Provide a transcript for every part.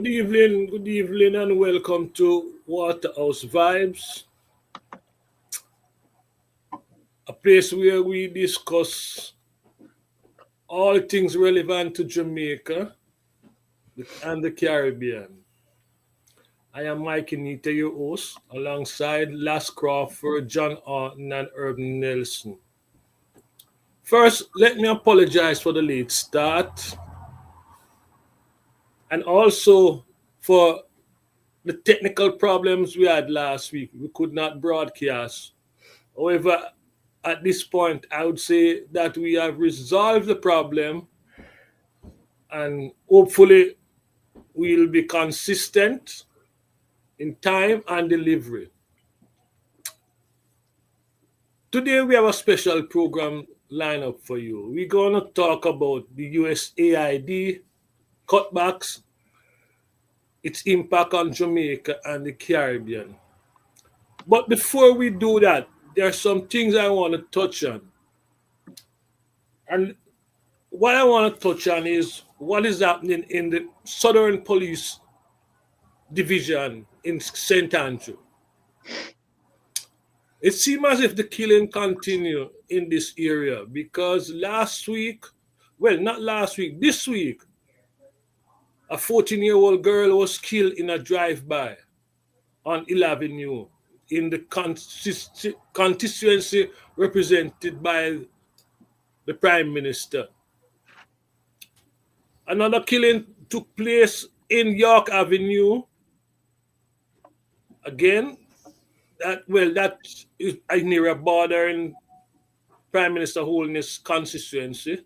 Good evening, and welcome to Waterhouse Vibes, a place where we discuss all things relevant to Jamaica and the Caribbean. I am Mike Inita, your host, alongside Las Crawford, John Orton, and Urban Nelson. First, let me apologize for the late start and also for the technical problems we had last week. We could not broadcast. However, at this point, I would say that we have resolved the problem and hopefully we'll be consistent in time and delivery. Today, we have a special program lineup for you. We're going to talk about the USAID cutbacks, its impact on Jamaica and the Caribbean. But before we do that, there are some things I want to touch on. And what I want to touch on is what is happening in the Southern Police Division in St. Andrew. It seems as if the killing continue in this area because last week, well, not last week, this week, a 14-year-old girl was killed in a drive-by on 11th Avenue in the constituency represented by the Prime Minister. Another killing took place in York Avenue. Again, that is near a border in Prime Minister Holness constituency.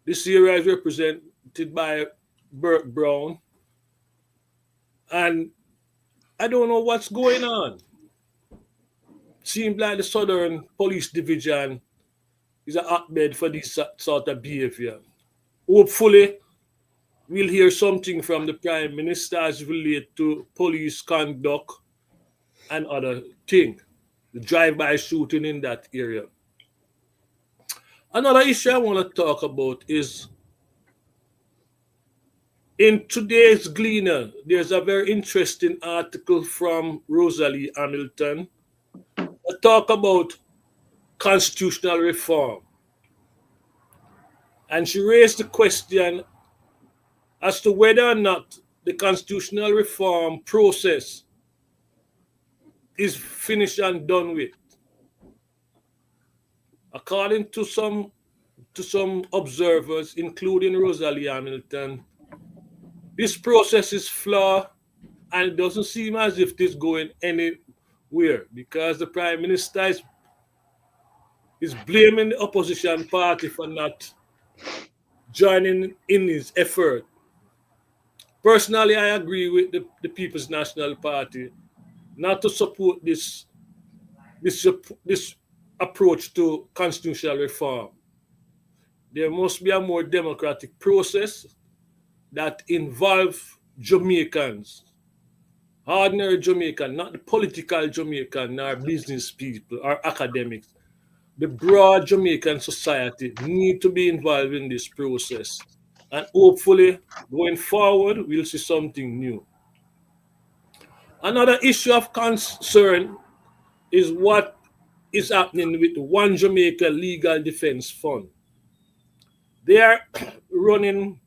This area is represented by Burke Brown. And I don't know what's going on. Seems like the Southern Police Division is a hotbed for this sort of behavior. Hopefully, we'll hear something from the Prime Minister as related to police conduct and other things. The drive-by shooting in that area. Another issue I want to talk about is in today's Gleaner, there's a very interesting article from Rosalie Hamilton that talk about constitutional reform. And she raised the question as to whether or not the constitutional reform process is finished and done with. According to some observers, including Rosalie Hamilton, this process is flawed and it doesn't seem as if it's going anywhere because the Prime Minister is blaming the opposition party for not joining in his effort. Personally, I agree with the People's National Party not to support this approach to constitutional reform. There must be a more democratic process that involve Jamaicans, ordinary Jamaican, not the political Jamaican, nor business people or academics. The broad Jamaican society need to be involved in this process. And hopefully, going forward, we'll see something new. Another issue of concern is what is happening with the One Jamaica Legal Defense Fund. They are running,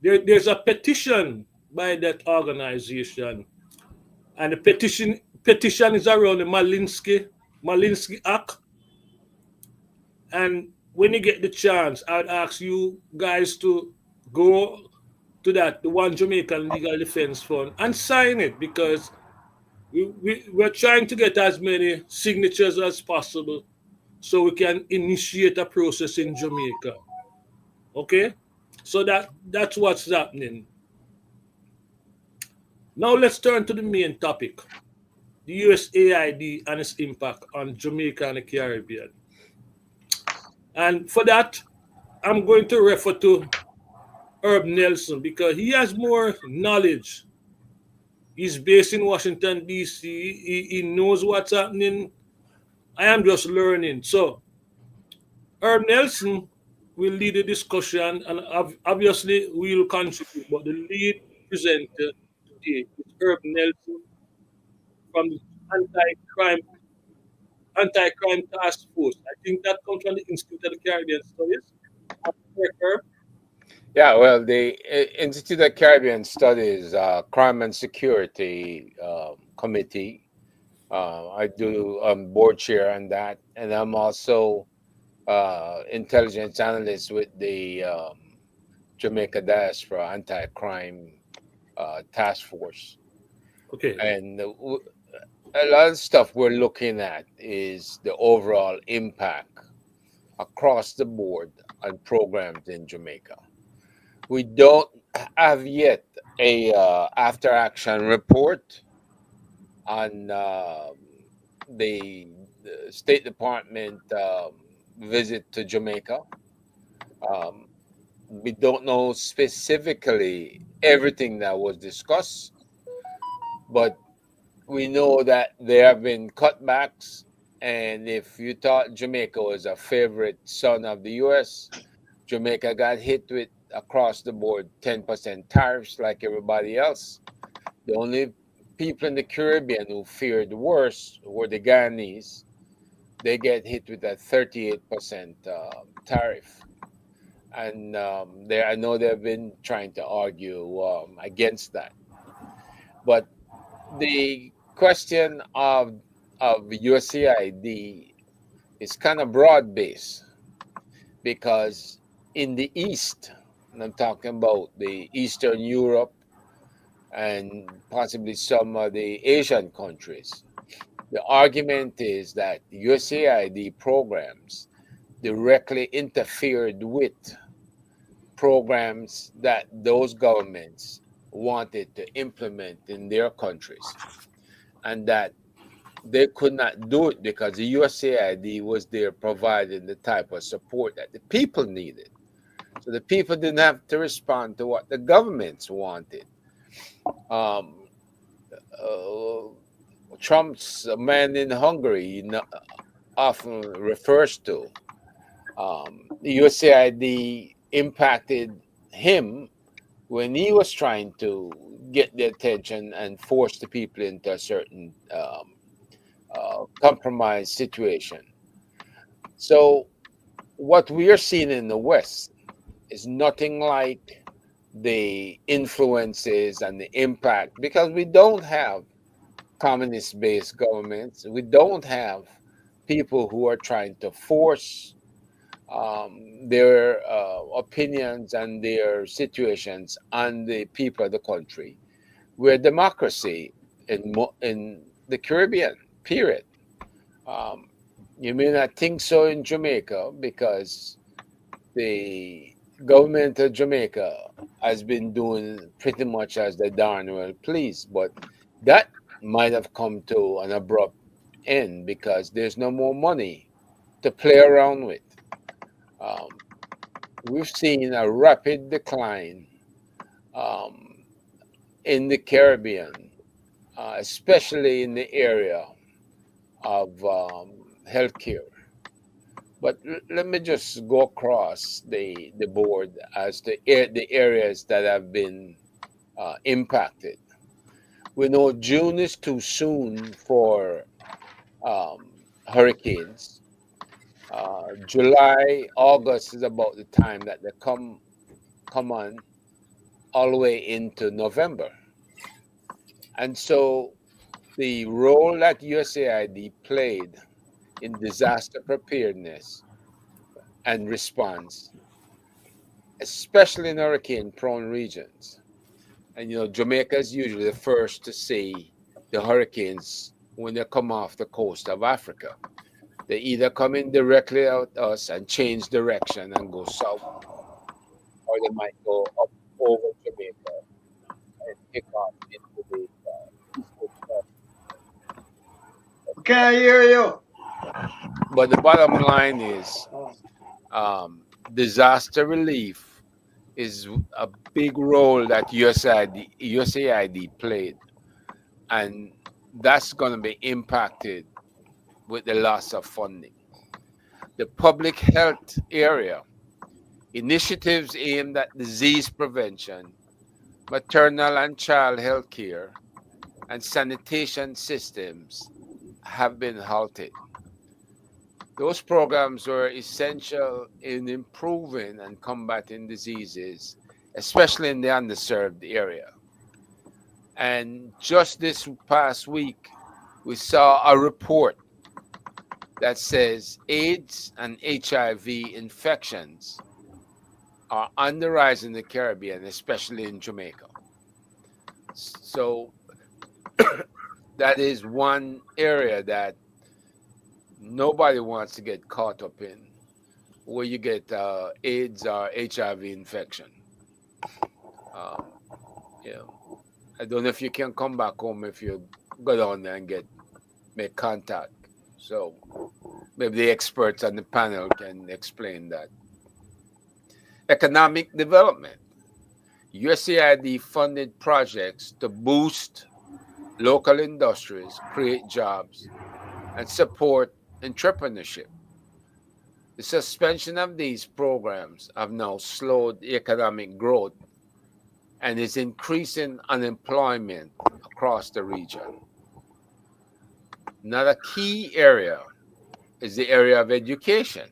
there's a petition by that organization, and the petition is around the Malinsky Act. And when you get the chance, I'd ask you guys to go to the One Jamaican Legal Defense Fund and sign it because we're trying to get as many signatures as possible so we can initiate a process in Jamaica. Okay? So that's what's happening. Now let's turn to the main topic, the USAID and its impact on Jamaica and the Caribbean. And for that, I'm going to refer to Herb Nelson because he has more knowledge. He's based in Washington, D.C. He knows what's happening. I am just learning. So, Herb Nelson will lead the discussion and obviously we'll contribute. But the lead presenter today is Herb Nelson from the Anti-Crime Anti-Crime Task Force. I think that comes from the Institute of the Caribbean Studies. Correct, Herb? Yeah, well, the Institute of Caribbean Studies Crime and Security Committee. I do board chair on that, and I'm also intelligence analyst with the Jamaica Diaspora Anti-Crime Task Force. Okay. And a lot of stuff we're looking at is the overall impact across the board on programs in Jamaica. We don't have yet a after action report on the State Department visit to Jamaica. Um, we don't know specifically everything that was discussed, but we know that there have been cutbacks. And if you thought Jamaica was a favorite son of the US, Jamaica got hit with across the board 10% tariffs like everybody else. The only people in the Caribbean who feared worse were the Guyanese. They get hit with a 38% tariff. And I know they've been trying to argue against that. But the question of USAID is kind of broad based because in the East, and I'm talking about the Eastern Europe and possibly some of the Asian countries, the argument is that USAID programs directly interfered with programs that those governments wanted to implement in their countries, and that they could not do it because the USAID was there providing the type of support that the people needed. So the people didn't have to respond to what the governments wanted. Um, uh, Trump's man in Hungary often refers to the USAID impacted him when he was trying to get the attention and force the people into a certain compromise situation. So, what we are seeing in the West is nothing like the influences and the impact because we don't have communist based governments. We don't have people who are trying to force their opinions and their situations on the people of the country. We're a democracy in the Caribbean, period. Um, you may not think so in Jamaica because the government of Jamaica has been doing pretty much as they darn well please, but that might have come to an abrupt end because there's no more money to play around with. Um, we've seen a rapid decline um, in the Caribbean, especially in the area of healthcare. But let me just go across the board as to the areas that have been impacted. We know June is too soon for hurricanes. July, August is about the time that they come on all the way into November. And so the role that USAID played in disaster preparedness and response, especially in hurricane prone regions. And Jamaica is usually the first to see the hurricanes when they come off the coast of Africa. They either come in directly at us and change direction and go south, or they might go up over Jamaica and kick off into the eastern part. We can't hear you. But the bottom line is disaster relief is a big role that USAID played, and that's going to be impacted with the loss of funding. The public health area, initiatives aimed at disease prevention maternal and child health care, and sanitation systems have been halted. Those programs were essential in improving and combating diseases, especially in the underserved area. And just this past week, we saw a report that says AIDS and HIV infections are on the rise in the Caribbean, especially in Jamaica. So that is one area that nobody wants to get caught up in, where you get AIDS or HIV infection. Um, yeah, I don't know if you can come back home if you go down there and make contact. So maybe the experts on the panel can explain that. Economic development. USAID funded projects to boost local industries, create jobs, and support entrepreneurship. The suspension of these programs have now slowed economic growth and is increasing unemployment across the region. Another key area is the area of education.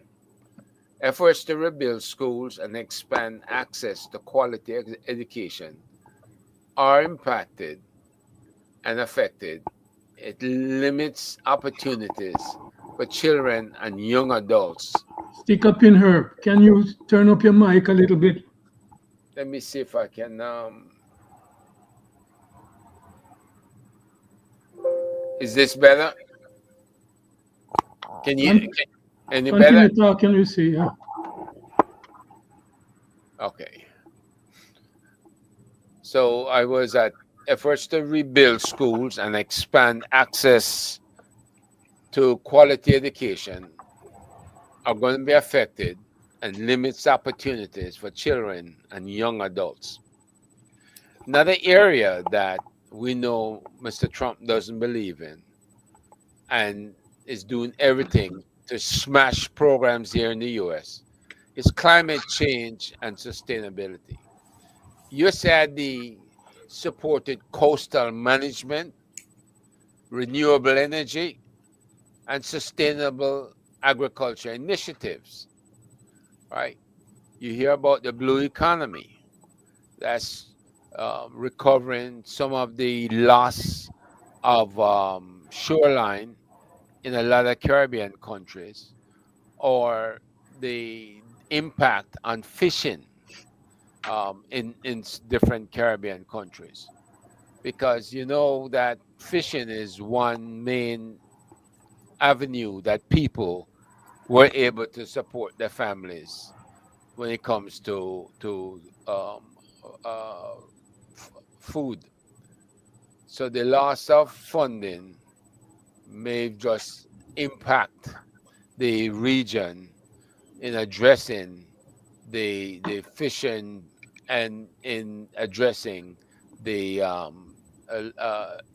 Efforts to rebuild schools and expand access to quality education are impacted and affected. It limits opportunities for children and young adults. Stick up in her. Can you turn up your mic a little bit? Let me see if I can. Is this better? Can you? Any better? Continue talking, you see. Yeah. Okay. So I was at efforts to rebuild schools and expand access to quality education are going to be affected and limits opportunities for children and young adults. Another area that we know Mr. Trump doesn't believe in and is doing everything to smash programs here in the US is climate change and sustainability. USAID supported coastal management, renewable energy, and sustainable agriculture initiatives, right? You hear about the blue economy that's recovering some of the loss of shoreline in a lot of Caribbean countries, or the impact on fishing in different Caribbean countries. Because you know that fishing is one main avenue that people were able to support their families when it comes to uh, food. So the loss of funding may just impact the region in addressing the fishing and in addressing the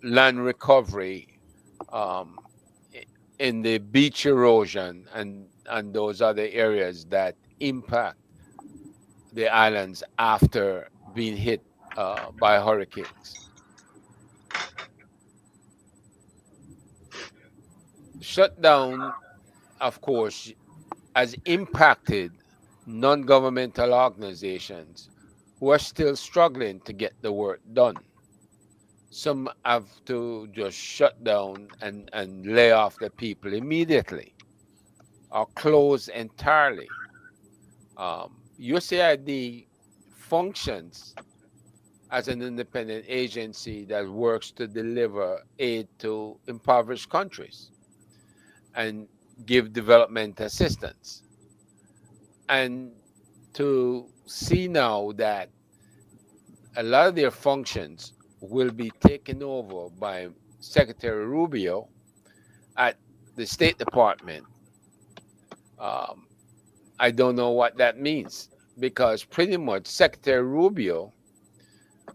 land recovery um, in the beach erosion and those other areas that impact the islands after being hit by hurricanes. Shutdown, of course, has impacted non-governmental organizations who are still struggling to get the work done. Some have to just shut down and lay off the people immediately or close entirely. USAID functions as an independent agency that works to deliver aid to impoverished countries and give development assistance. And to see now that a lot of their functions will be taken over by Secretary Rubio at the State Department, um, I don't know what that means, because pretty much Secretary Rubio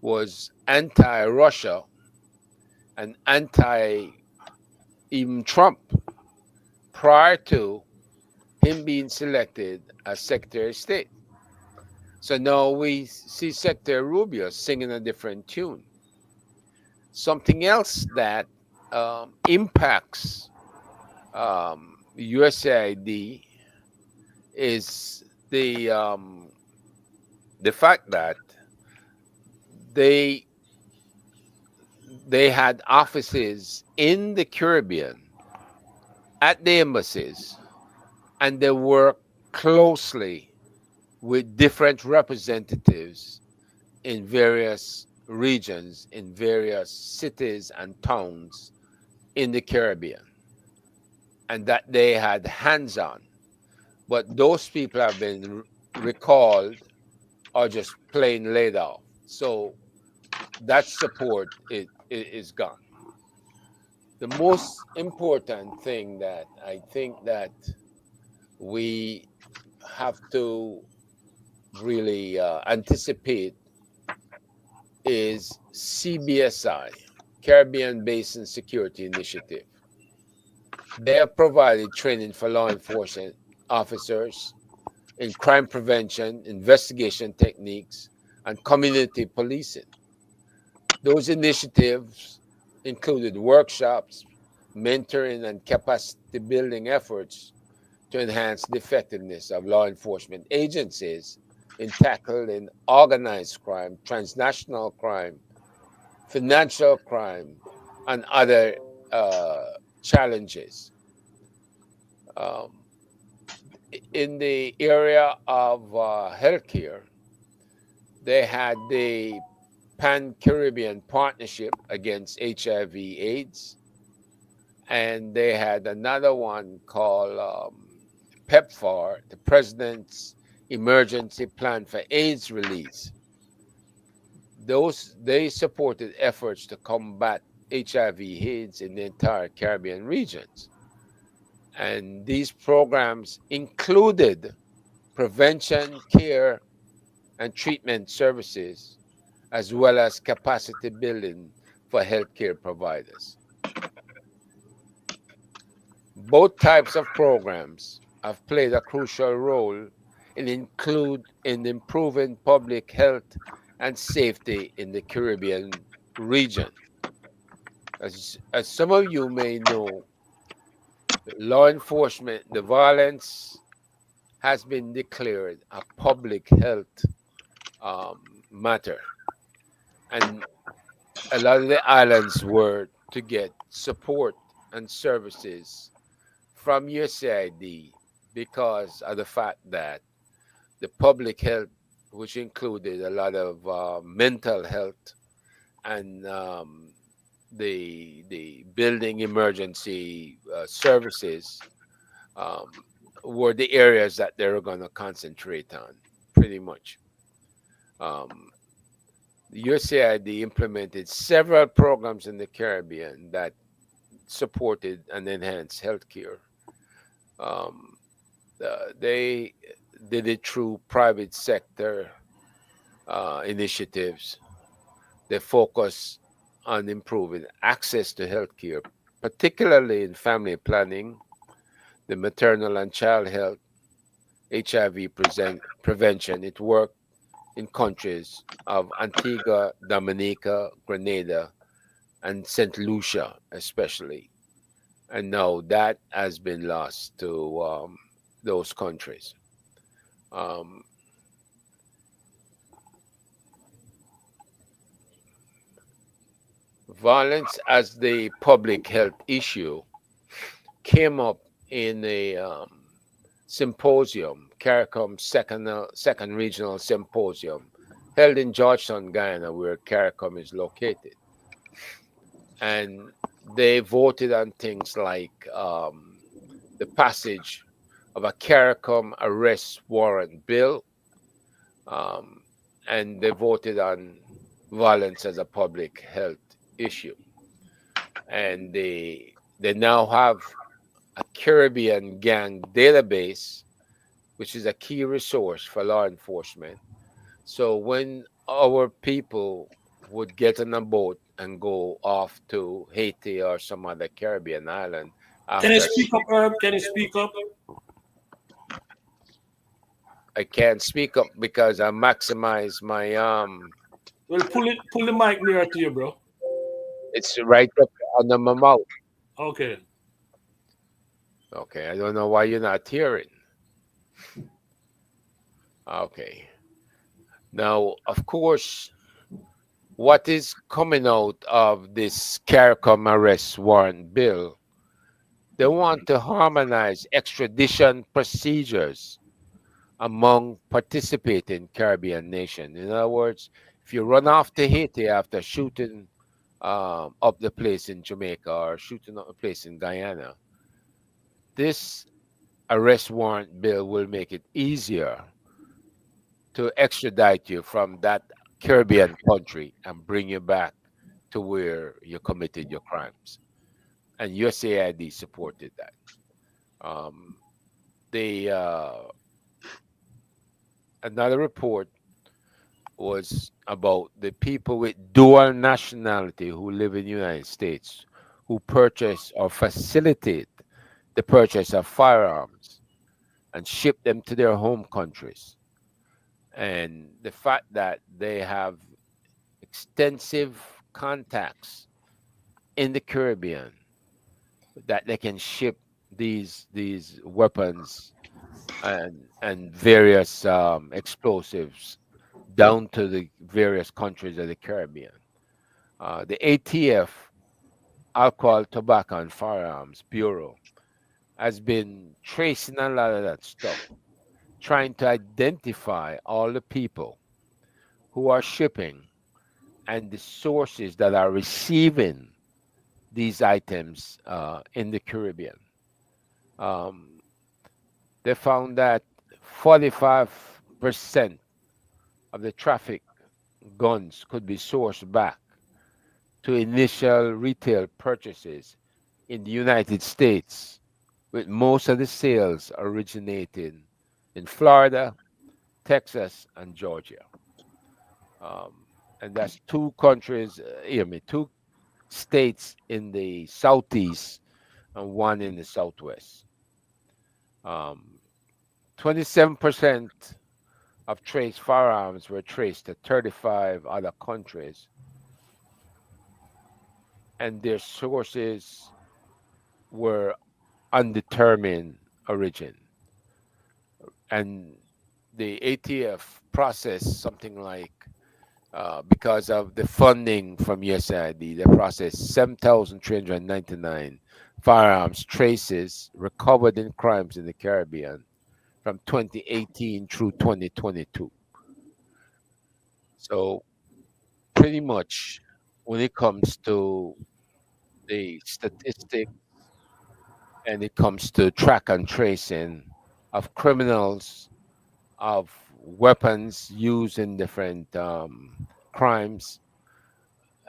was anti-Russia and anti even Trump prior to him being selected as Secretary of State. So now we see Secretary Rubio singing a different tune. Something else that impacts USAID is the fact that they they had offices in the Caribbean at the embassies, and they work closely with different representatives in various regions, in various cities and towns in the Caribbean, and that they had hands on. But those people have been recalled or just plain laid off. So that support is gone. The most important thing that I think that we have to really anticipate is CBSI, Caribbean Basin Security Initiative. They have provided training for law enforcement officers in crime prevention, investigation techniques, and community policing. Those initiatives included workshops, mentoring, and capacity building efforts to enhance the effectiveness of law enforcement agencies in tackling organized crime, transnational crime, financial crime, and other challenges. Um, in the area of healthcare, they had the Pan Caribbean Partnership against HIV/AIDS, and they had another one called PEPFAR, the President's Emergency Plan for AIDS Release. Those they supported efforts to combat HIV/AIDS in the entire Caribbean regions, and these programs included prevention, care, and treatment services, as well as capacity building for healthcare providers. Both types of programs have played a crucial role in improving public health and safety in the Caribbean region. As some of you may know, law enforcement, the violence has been declared a public health matter. And a lot of the islands were to get support and services from USAID because of the fact that the public health, which included a lot of mental health and the building emergency services, um, were the areas that they were going to concentrate on, pretty much. Um, the USAID implemented several programs in the Caribbean that supported and enhanced healthcare. Um, they did it through private sector initiatives. They focus on improving access to healthcare, particularly in family planning, the maternal and child health, HIV prevention. It worked in countries of Antigua, Dominica, Grenada, and St. Lucia, especially. And now that has been lost to those countries. Um, Violence as the public health issue came up in a symposium, CARICOM second regional symposium, held in Georgetown, Guyana, where CARICOM is located. And they voted on things like the passage of a CARICOM arrest warrant bill, um, and they voted on violence as a public health issue. And they now have a Caribbean gang database, which is a key resource for law enforcement. So when our people would get on a boat and go off to Haiti or some other Caribbean island Can you after, speak up, Herb? Can you speak up? I can't speak up because I maximize my Well, pull the mic nearer to you, bro. it's right up under my mouth. Okay. Okay, I don't know why you're not hearing. Okay. Now, of course, what is coming out of this CARICOM arrest warrant bill, they want to harmonize extradition procedures among participating Caribbean nations. In other words, if you run off to Haiti after shooting up the place in Jamaica or shooting up a place in Guyana, this arrest warrant bill will make it easier to extradite you from that Caribbean country and bring you back to where you committed your crimes. And USAID supported that. Um, they Another report was about the people with dual nationality who live in the United States who purchase or facilitate the purchase of firearms and ship them to their home countries. And the fact that they have extensive contacts in the Caribbean that they can ship these weapons and various explosives down to the various countries of the Caribbean. The ATF, Alcohol, Tobacco, and Firearms Bureau, has been tracing a lot of that stuff, trying to identify all the people who are shipping and the sources that are receiving these items in the Caribbean. Um, they found that 45% of the traffic guns could be sourced back to initial retail purchases in the United States, with most of the sales originating in Florida, Texas, and Georgia. Um, and that's two countries, two states in the southeast and one in the southwest. Um, 27% of traced firearms were traced to 35 other countries, and their sources were undetermined origin. And the ATF processed something like, because of the funding from USAID, they processed 7,399 firearms traces recovered in crimes in the Caribbean from 2018 through 2022. So, pretty much when it comes to the statistics and it comes to track and tracing of criminals, of weapons used in different crimes,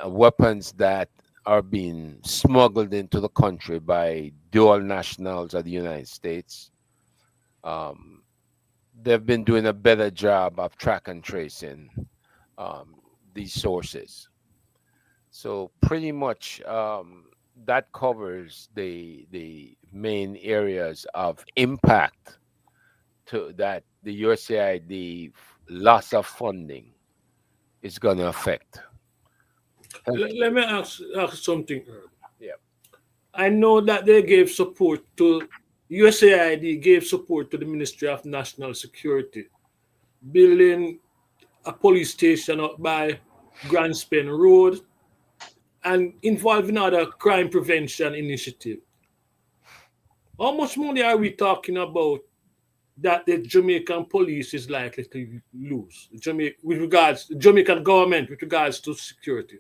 weapons that are being smuggled into the country by dual nationals of the United States. Um, they've been doing a better job of track and tracing um, these sources. So pretty much that covers the main areas of impact to that the USAID loss of funding is going to affect. Thank Let me ask something, Herb. you. Yeah. I know that they gave support to USAID gave support to the Ministry of National Security, building a police station up by Grand Spen Road and involving other crime prevention initiative. How much money are we talking about that the Jamaican police is likely to lose? With regards Jamaican government with regards to security.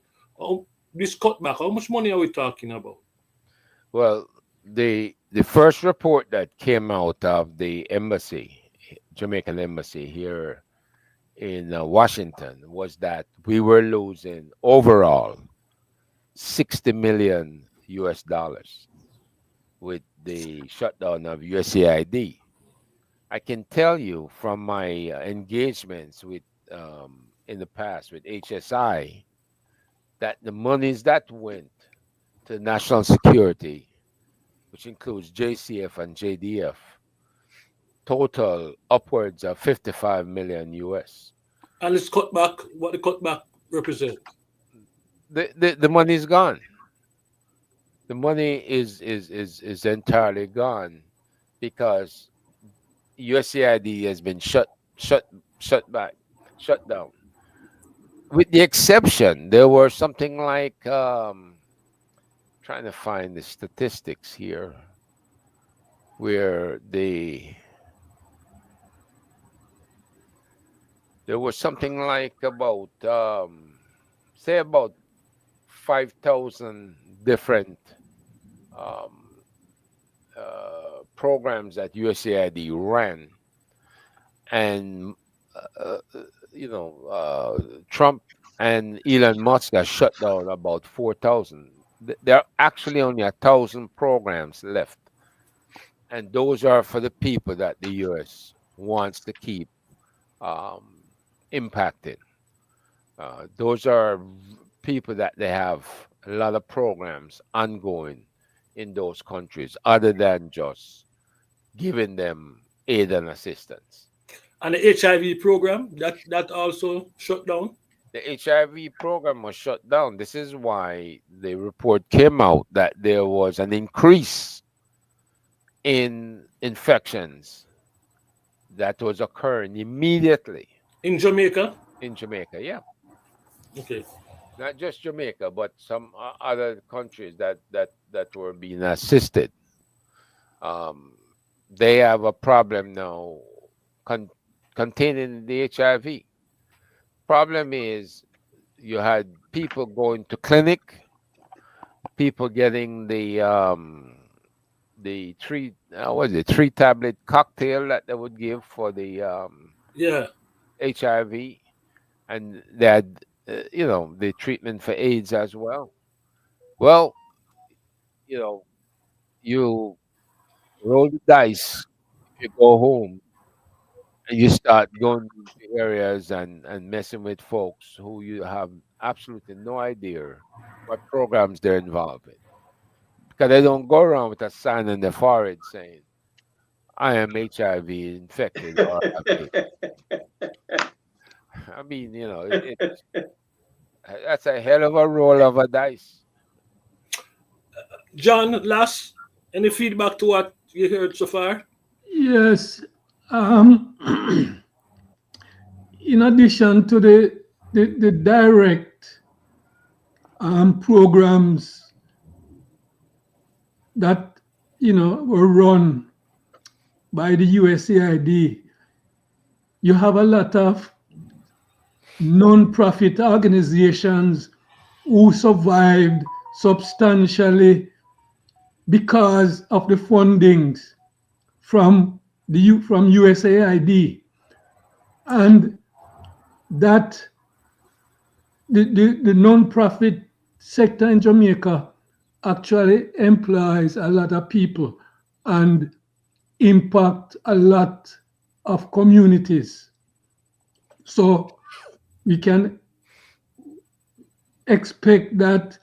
This cutback, how much money are we talking about? Well, the first report that came out of the embassy, Jamaican embassy here in Washington, was that we were losing overall 60 million US dollars with the shutdown of USAID. I can tell you from my engagements with in the past with HSI that the monies that went to national security, which includes JCF and JDF, total upwards of 55 million US. And it's cut back what the cutback represent. The money is gone. The money is entirely gone because USAID has been shut shut back shut down. With the exception, there were something like trying to find the statistics here where there was something like about say about 5,000 different um, programs that USAID ran, and uh, uh, Trump and Elon Musk has shut down about 4,000. There are actually only 1,000 programs left, and those are for the people that the US wants to keep um, impacted. Those are people that they have a lot of programs ongoing in those countries, other than just giving them aid and assistance. And the HIV program that also shut down. The HIV program was shut down. This is why the report came out that there was an increase in infections that was occurring immediately In Jamaica. in Jamaica. Yeah, Okay. not just Jamaica, but some other countries that were being assisted. Um, they have a problem now con- containing the HIV. Problem is you had people going to clinic, people getting the three tablet cocktail that they would give for the Yeah. HIV, and they had the treatment for AIDS as well. Well, you know, you roll the dice if you go home and you start going into areas and messing with folks who you have absolutely no idea what programs they're involved in. Because they don't go around with a sign on their forehead saying, I am HIV infected or have AIDS. I mean, that's a hell of a roll of a dice. John, last any feedback to what you heard so far? Yes. Um, in addition to the direct programs that were run by the USAID, you have a lot of non-profit organizations who survived substantially because of the fundings from from USAID, and that the non-profit sector in Jamaica actually employs a lot of people and impact a lot of communities. So we can expect that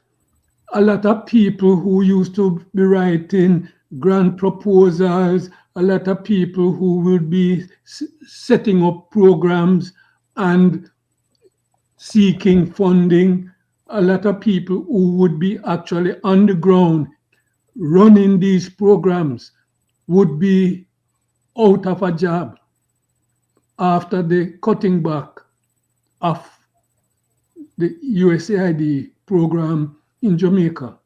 a lot of people who used to be writing grant proposals, a lot of people who will be setting up programs and seeking funding, a lot of people who would be actually on the ground running these programs would be out of a job after the cutting back of the USAID program in Jamaica.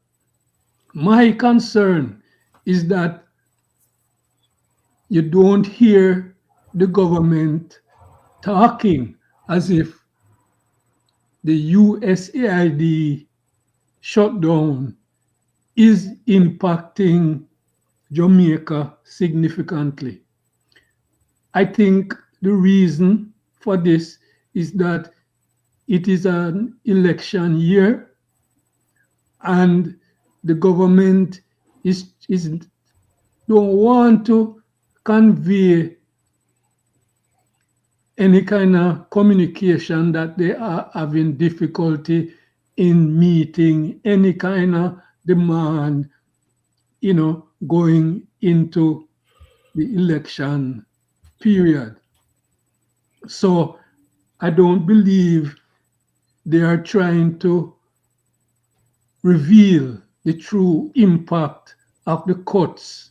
My concern is that you don't hear the government talking as if the USAID shutdown is impacting Jamaica significantly. I think the reason for this is that it is an election year and the government is don't want to convey any kind of communication that they are having difficulty in meeting any kind of demand, going into the election period. So I don't believe they are trying to reveal the true impact of the cuts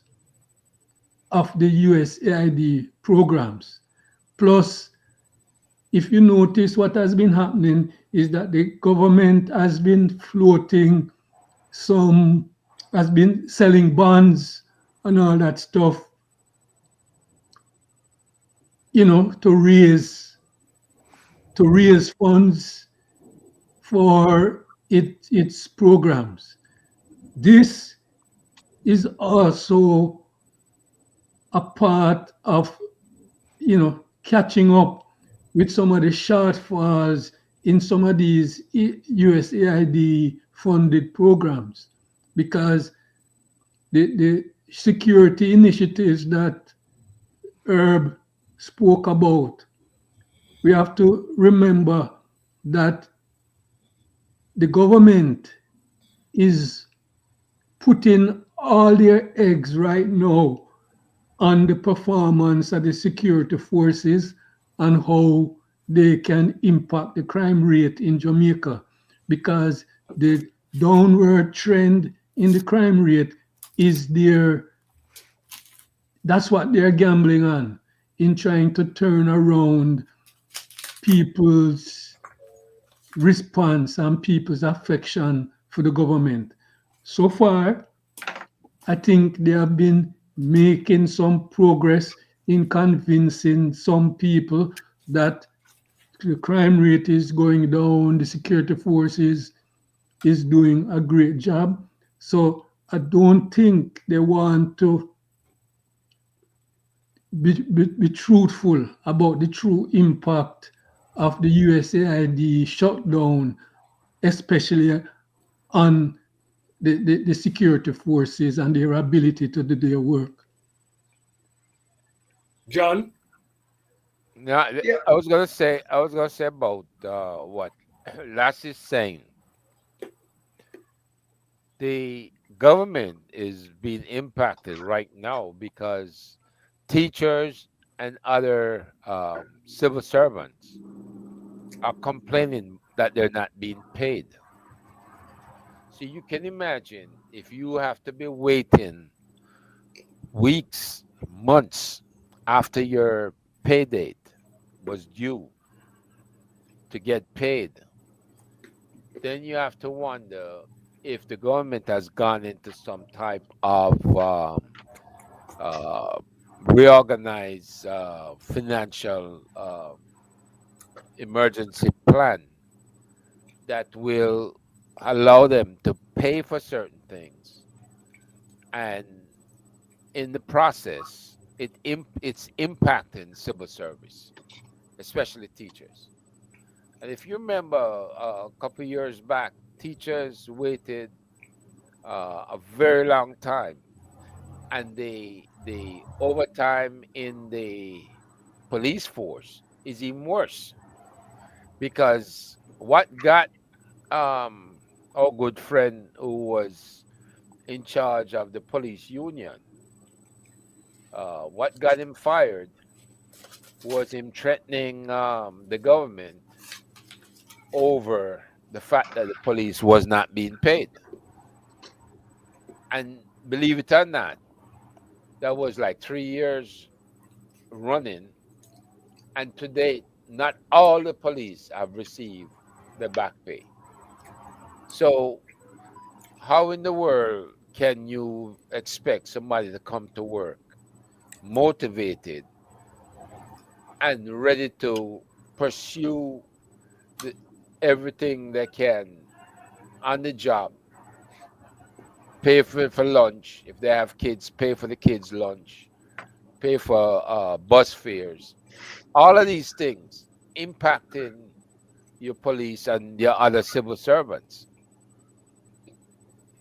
of the USAID programs. Plus, if you notice, what has been happening is that the government has been floating some, has been selling bonds and all that stuff, to raise funds for its programs. This is also a part of catching up with some of the shortfalls in some of these USAID funded programs, because the security initiatives that Herb spoke about, we have to remember that the government is putting all their eggs right now on the performance of the security forces and how they can impact the crime rate in Jamaica, because the downward trend in the crime rate is there. That's what they're gambling on in trying to turn around people's response and people's affection for the government. So far, I think they have been making some progress in convincing some people that the crime rate is going down, the security forces is doing a great job. So I don't think they want to be truthful about the true impact of the USAID shutdown, especially on the security forces and their ability to do their work. John, Now, Yeah. I was gonna say about what Lass is saying. The government is being impacted right now because teachers and other civil servants are complaining that they're not being paid. So you can imagine if you have to be waiting weeks, months after your pay date was due to get paid, then you have to wonder if the government has gone into some type of uh, reorganized financial emergency plan that will allow them to pay for certain things, and in the process it's impacting civil service, especially teachers. And if you remember, a couple of years back, teachers waited a very long time, and the overtime in the police force is even worse, because what got our good friend who was in charge of the police union, what got him fired was him threatening the government over the fact that the police was not being paid. And believe it or not, that was like 3 years running, and to date, not all the police have received the back pay. So, how in the world can you expect somebody to come to work motivated and ready to pursue the, everything they can on the job, pay for lunch if they have kids, pay for the kids' lunch, pay for bus fares, all of these things impacting your police and your other civil servants.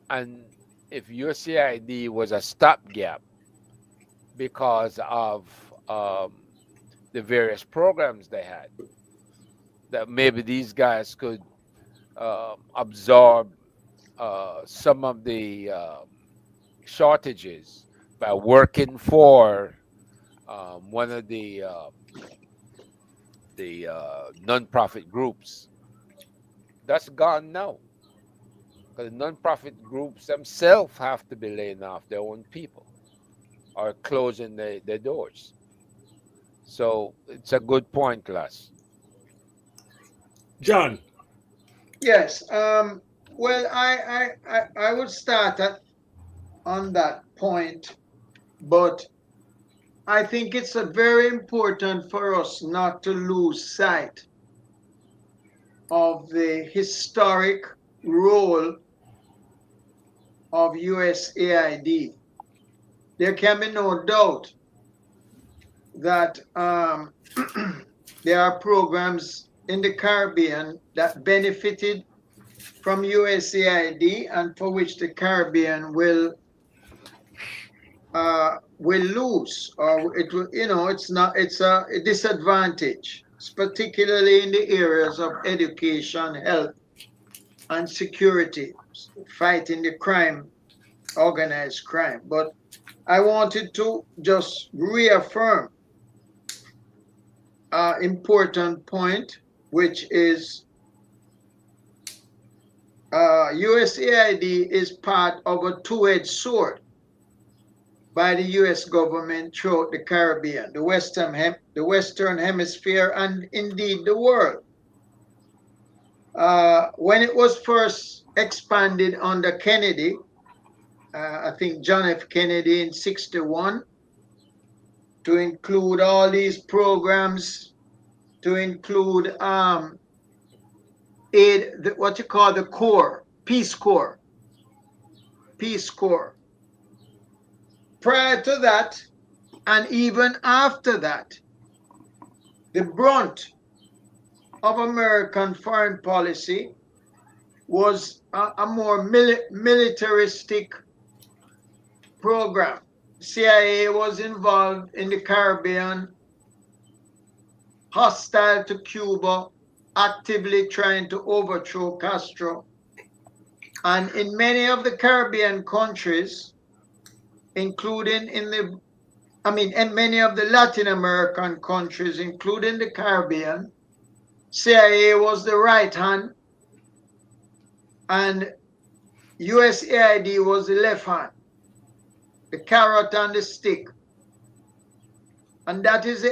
And if your CID was a stopgap because of the various programs they had, that maybe these guys could absorb some of the shortages by working for one of the non-profit groups. That's gone now because the non-profit groups themselves have to be laying off their own people or closing their doors. So it's a good point, class. John. Yes. Well, I would start on that point, but I think it's a very important for us not to lose sight of the historic role of USAID. There can be no doubt that there are programs in the Caribbean that benefited from USAID and for which the Caribbean will lose, or it will, it's a disadvantage, particularly in the areas of education, health, and security, fighting the crime, organized crime. But I wanted to just reaffirm an important point, which is USAID is part of a two-edged sword by the US government throughout the Caribbean, the Western Hemisphere, and indeed the world. When it was first expanded under Kennedy, I think John F. Kennedy in 1961, to include all these programs, to include aid, what you call the Corps, Peace Corps. Prior to that, and even after that, the brunt of American foreign policy was a more militaristic program. CIA was involved in the Caribbean, hostile to Cuba, actively trying to overthrow Castro. And in many of the Caribbean countries, including in many of the Latin American countries, including the Caribbean, CIA was the right hand and USAID was the left hand, the carrot and the stick. And that is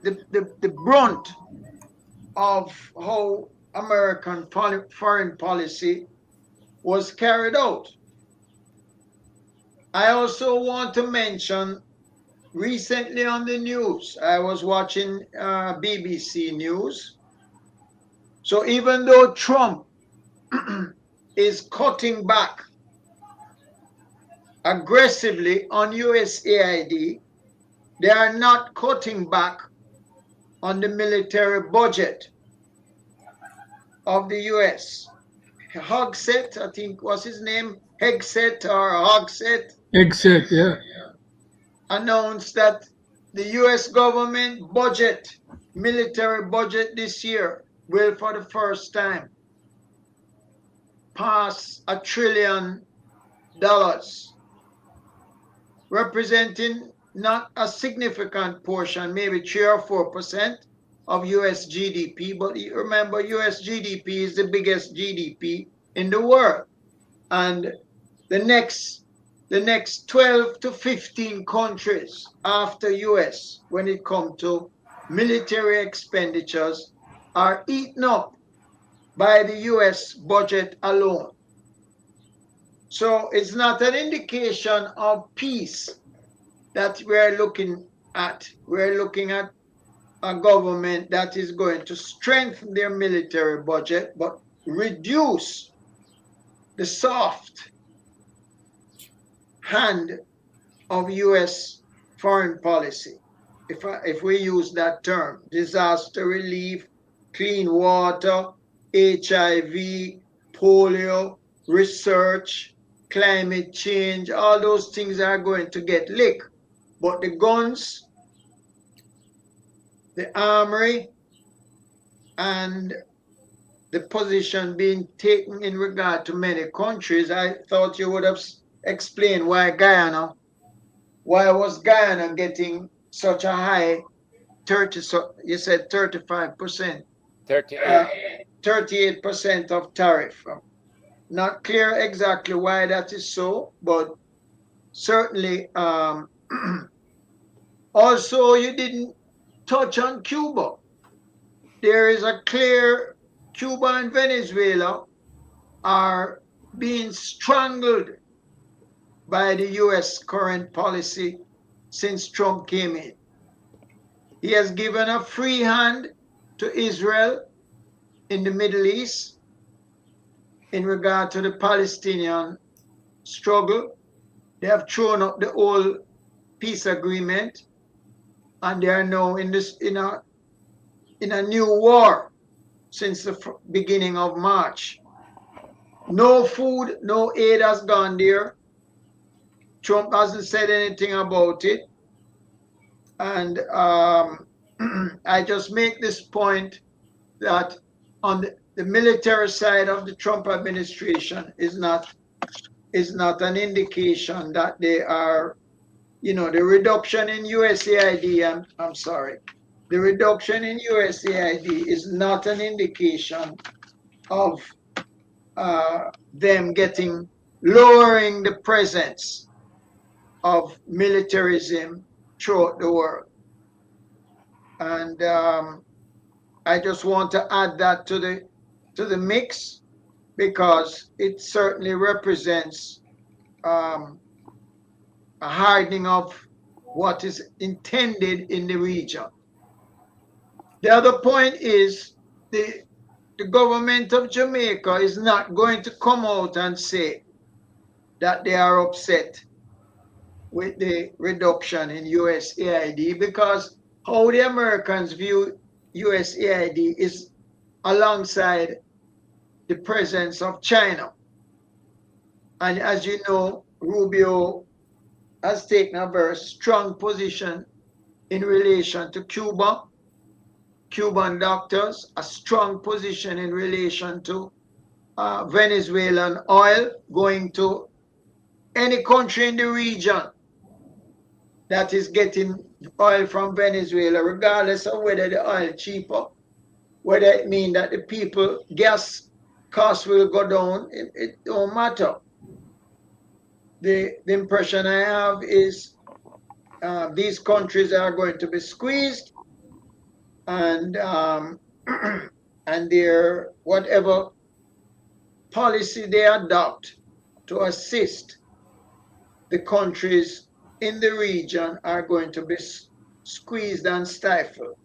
the brunt of how American foreign policy was carried out. I also want to mention recently on the news, I was watching BBC News. So even though Trump is cutting back aggressively on USAID, they are not cutting back on the military budget of the US. Hogsett, I think was his name, Hegseth or Hogsett, Exit, yeah. announced that the US government budget, military budget this year, will for the first time pass $1 trillion, representing not a significant portion, maybe 3 or 4% of US GDP. But remember, US GDP is the biggest GDP in the world. And the next 12 to 15 countries after US, when it comes to military expenditures, are eaten up by the US budget alone. So it's not an indication of peace that we're looking at. We're looking at a government that is going to strengthen their military budget, but reduce the soft hand of US foreign policy. If we use that term, disaster relief, clean water, HIV, polio, research, climate change, all those things are going to get licked. But the guns, the armory, and the position being taken in regard to many countries, I thought you would have explained why was Guyana getting such a high 30, so you said 35%, 38. 38% of tariff. Not clear exactly why that is so, but certainly also you didn't touch on Cuba. There is a clear Cuba and Venezuela are being strangled by the US current policy since Trump came in. He has given a free hand to Israel in the Middle East in regard to the Palestinian struggle. They have thrown up the whole peace agreement, and they are now in a new war since the beginning of March. No food, no aid has gone there. Trump hasn't said anything about it. And I just make this point that on the military side of the Trump administration is not an indication that they are, the reduction in USAID, I'm sorry, the reduction in USAID is not an indication of them lowering the presence of militarism throughout the world. And I just want to add that to the mix, because it certainly represents a hardening of what is intended in the region. The other point is the government of Jamaica is not going to come out and say that they are upset with the reduction in USAID, because how the Americans view USAID is alongside the presence of China. And as you know, Rubio has taken a very strong position in relation to Cuba, Cuban doctors, a strong position in relation to Venezuelan oil going to any country in the region that is getting oil from Venezuela, regardless of whether the oil cheaper, whether it means that the people gas costs will go down, it don't matter. The impression I have is these countries are going to be squeezed, and and their whatever policy they adopt to assist the countries in the region are going to be squeezed and stifled.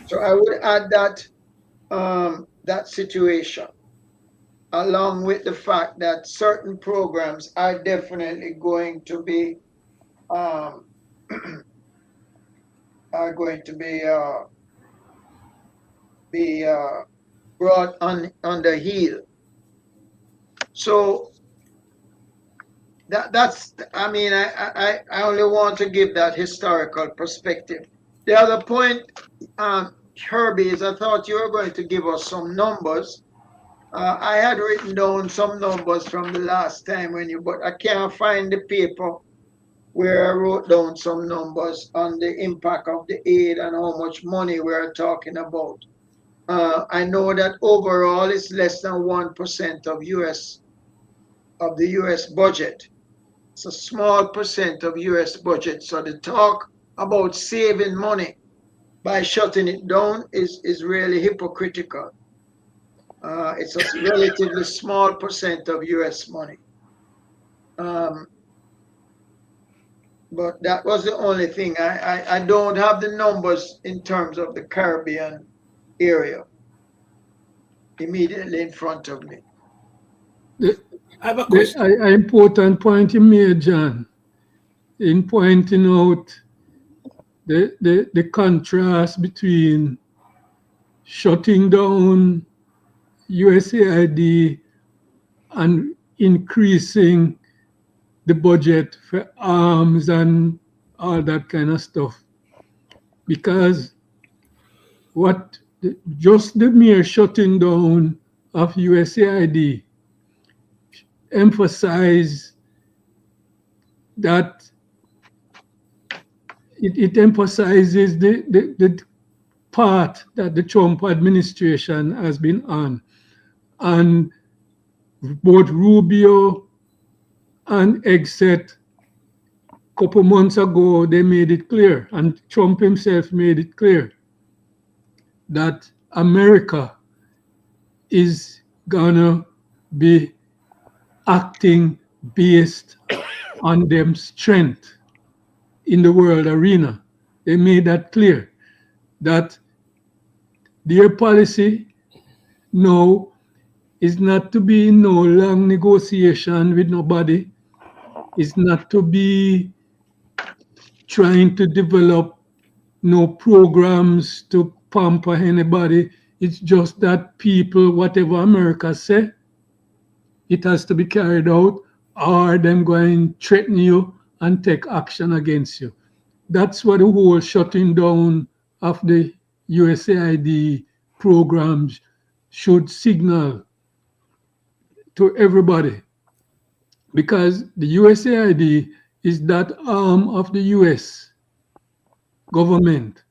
So I would add that situation, along with the fact that certain programs are definitely going to be are going to be brought on the heel. So that's I mean I only want to give that historical perspective. The other point, Herbie, is I thought you were going to give us some numbers. I had written down some numbers from the last time but I can't find the paper where I wrote down some numbers on the impact of the aid and how much money we're talking about. I know that overall it's less than 1% of the US budget. It's a small percent of US budget. So the talk about saving money by shutting it down is really hypocritical. It's a relatively small percent of US money. But that was the only thing. I don't have the numbers in terms of the Caribbean area immediately in front of me. I have a question. An important point you made, John, in pointing out the contrast between shutting down USAID and increasing the budget for arms and all that kind of stuff. Because just the mere shutting down of USAID emphasize that it emphasizes the path that the Trump administration has been on. And both Rubio and Exet, couple months ago, they made it clear, and Trump himself made it clear that America is gonna be acting based on them strength in the world arena. They made that clear that their policy now is not to be in no long negotiation with nobody, is not to be trying to develop no programs to pamper anybody. It's just that people, whatever America say, it has to be carried out, or them going to threaten you and take action against you. That's what the whole shutting down of the USAID programs should signal to everybody, because the USAID is that arm of the US government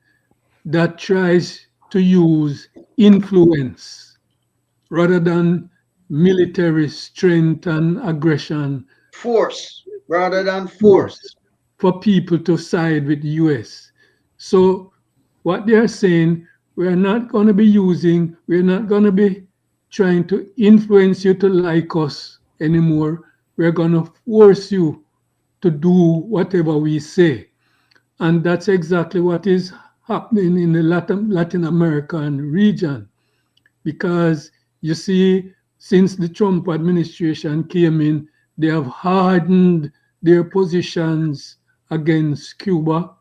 that tries to use influence rather than military strength and aggression, Force rather than force force. for people to side with the US. So what they're saying, we're not going to be trying to influence you to like us anymore. We're going to force you to do whatever we say. And that's exactly what is happening in the Latin American region. Because you see, since the Trump administration came in, they have hardened their positions against Cuba.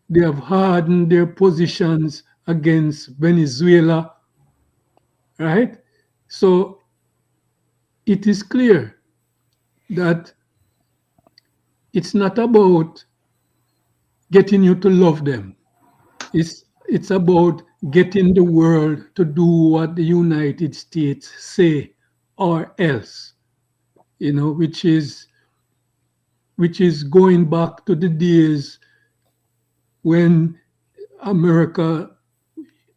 They have hardened their positions against Venezuela, right? So it is clear that it's not about getting you to love them. It's about getting the world to do what the United States say or else, which is going back to the days when America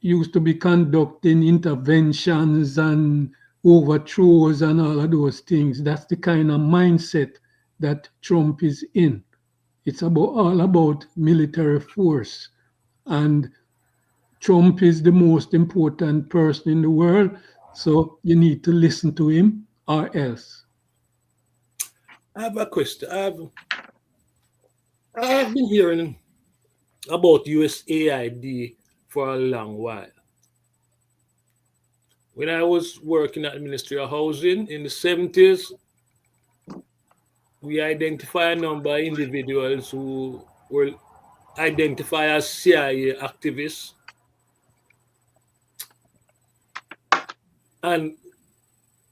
used to be conducting interventions and overthrows and all of those things. That's the kind of mindset that Trump is in. It's all about military force. And Trump is the most important person in the world, so you need to listen to him or else. I have a question. I've been hearing about USAID for a long while. When I was working at the Ministry of Housing in the 70s, we identified a number of individuals who were identified as CIA activists, and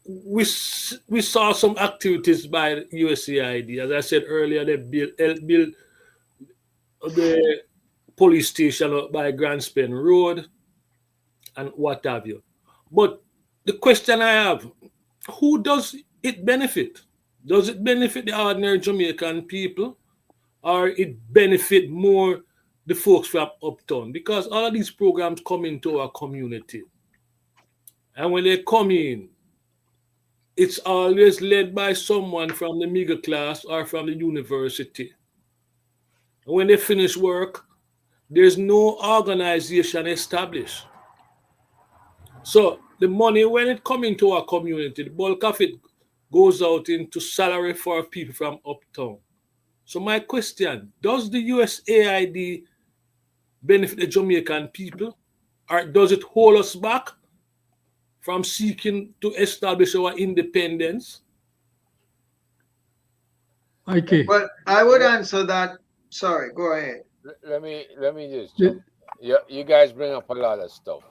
we saw some activities by USAID. As I said earlier, they helped build the police station up by Grand Spen Road and what have you. But the question I have, who does it benefit? Does it benefit the ordinary Jamaican people, or it benefit more the folks from uptown? Because all of these programs come into our community. And when they come in, it's always led by someone from the middle class or from the university. And when they finish work, there's no organization established. So the money, when it comes into our community, the bulk of it goes out into salary for people from uptown. So my question, does the USAID benefit the Jamaican people, or does it hold us back from seeking to establish our independence? Okay. Well, I would answer that. Sorry, go ahead. Let me just jump. The- You guys bring up a lot of stuff,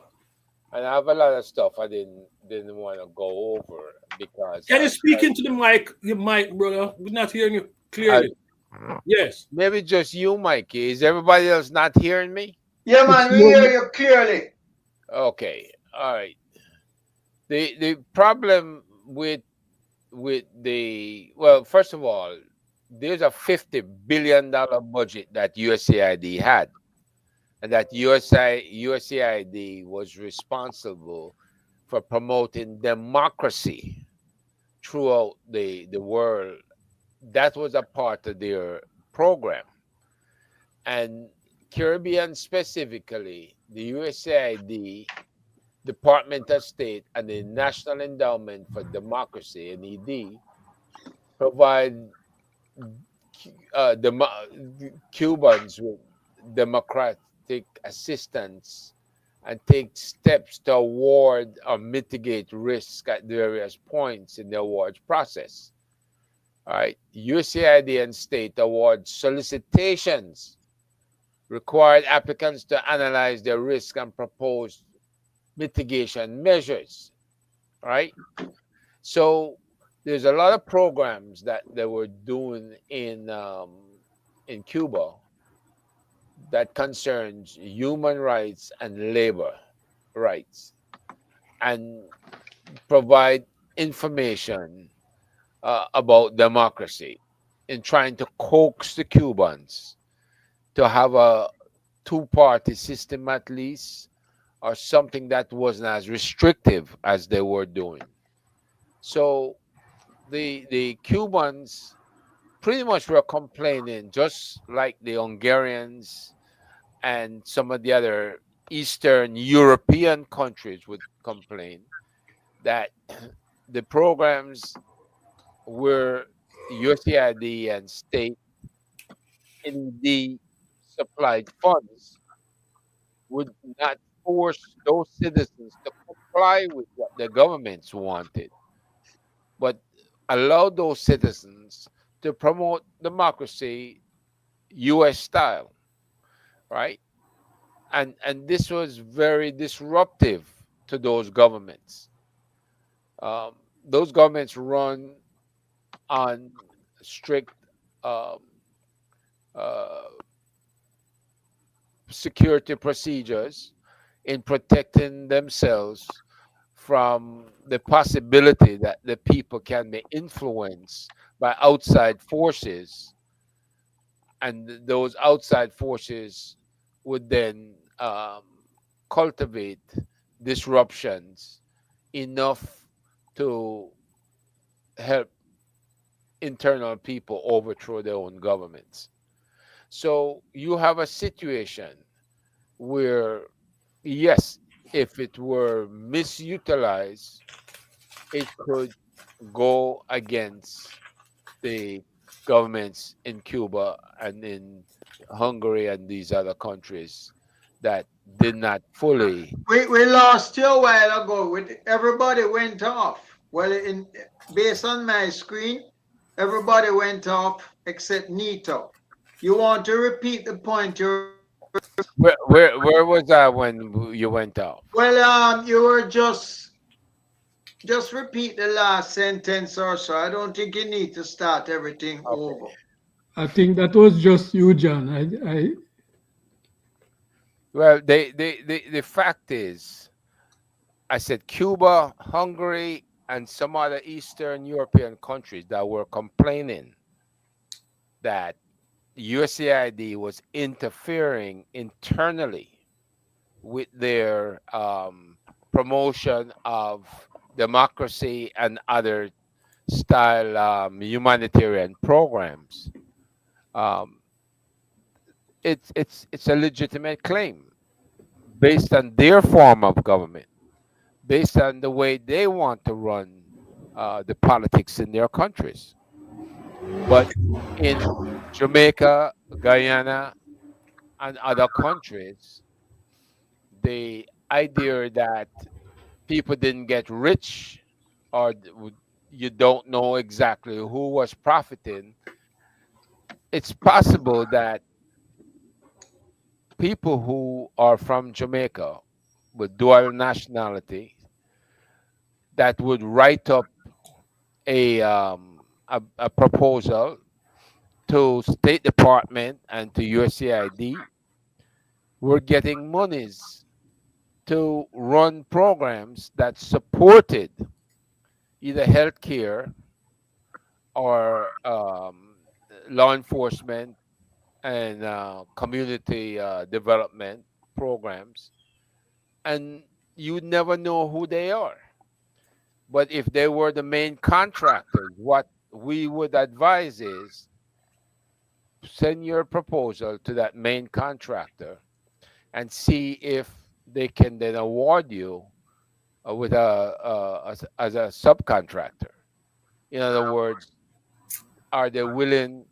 and I have a lot of stuff I didn't want to go over because Can you speak into the mic, your mic, brother? We're not hearing you I clearly. Yes. maybe just you, Mikey. Is everybody else not hearing me? Yeah, It's man, we hear low. you clearly. Okay, all right. The problem with the, well, first of all, there's a $50 billion budget that USAID had, and that USAID was responsible for promoting democracy throughout the world. That was a part of their program. And Caribbean specifically, the USAID, Department of State, and the National Endowment for Democracy, NED, provide Cubans with democratic assistance and take steps to award or mitigate risk at various points in the awards process. All right, USAID and state award solicitations required applicants to analyze their risk and propose mitigation measures. All right, so there's a lot of programs that they were doing in Cuba that concerns human rights and labor rights, and provide information about democracy, in trying to coax the Cubans to have a two-party system at least, or something that wasn't as restrictive as they were doing. So the Cubans pretty much were complaining, just like the Hungarians and some of the other Eastern European countries would complain, that the programs where USAID and state NED supplied funds would not force those citizens to comply with what the governments wanted, but allow those citizens to promote democracy US style, right? And this was very disruptive to those governments. Um, those governments run on strict um, uh, security procedures in protecting themselves from the possibility that the people can be influenced by outside forces, and those outside forces would then cultivate disruptions enough to help internal people overthrow their own governments. So you have a situation where, yes, if it were misutilized, it could go against the governments in Cuba and in Hungary and these other countries that did not fully. We lost you a while ago. Everybody went off. Well, based on my screen, everybody went off except Nito. You want to repeat the point you were making? Where was that when you went off? Well, you were just repeat the last sentence or so. I don't think you need to start everything Okay. over. I think that was just you, John. Well, the fact is, I said Cuba, Hungary, and some other Eastern European countries that were complaining that USAID was interfering internally with their promotion of democracy and other style humanitarian programs. Um, it's a legitimate claim based on their form of government, based on the way they want to run the politics in their countries. But in Jamaica, Guyana, and other countries, the idea that people didn't get rich, or you don't know exactly who was profiting, it's possible that people who are from Jamaica with dual nationality that would write up a proposal to State Department and to USAID were getting monies to run programs that supported either healthcare or law enforcement and community development programs, and you would never know who they are. But if they were the main contractors, what we would advise is send your proposal to that main contractor and see if they can then award you with as a subcontractor. In other words, are they willing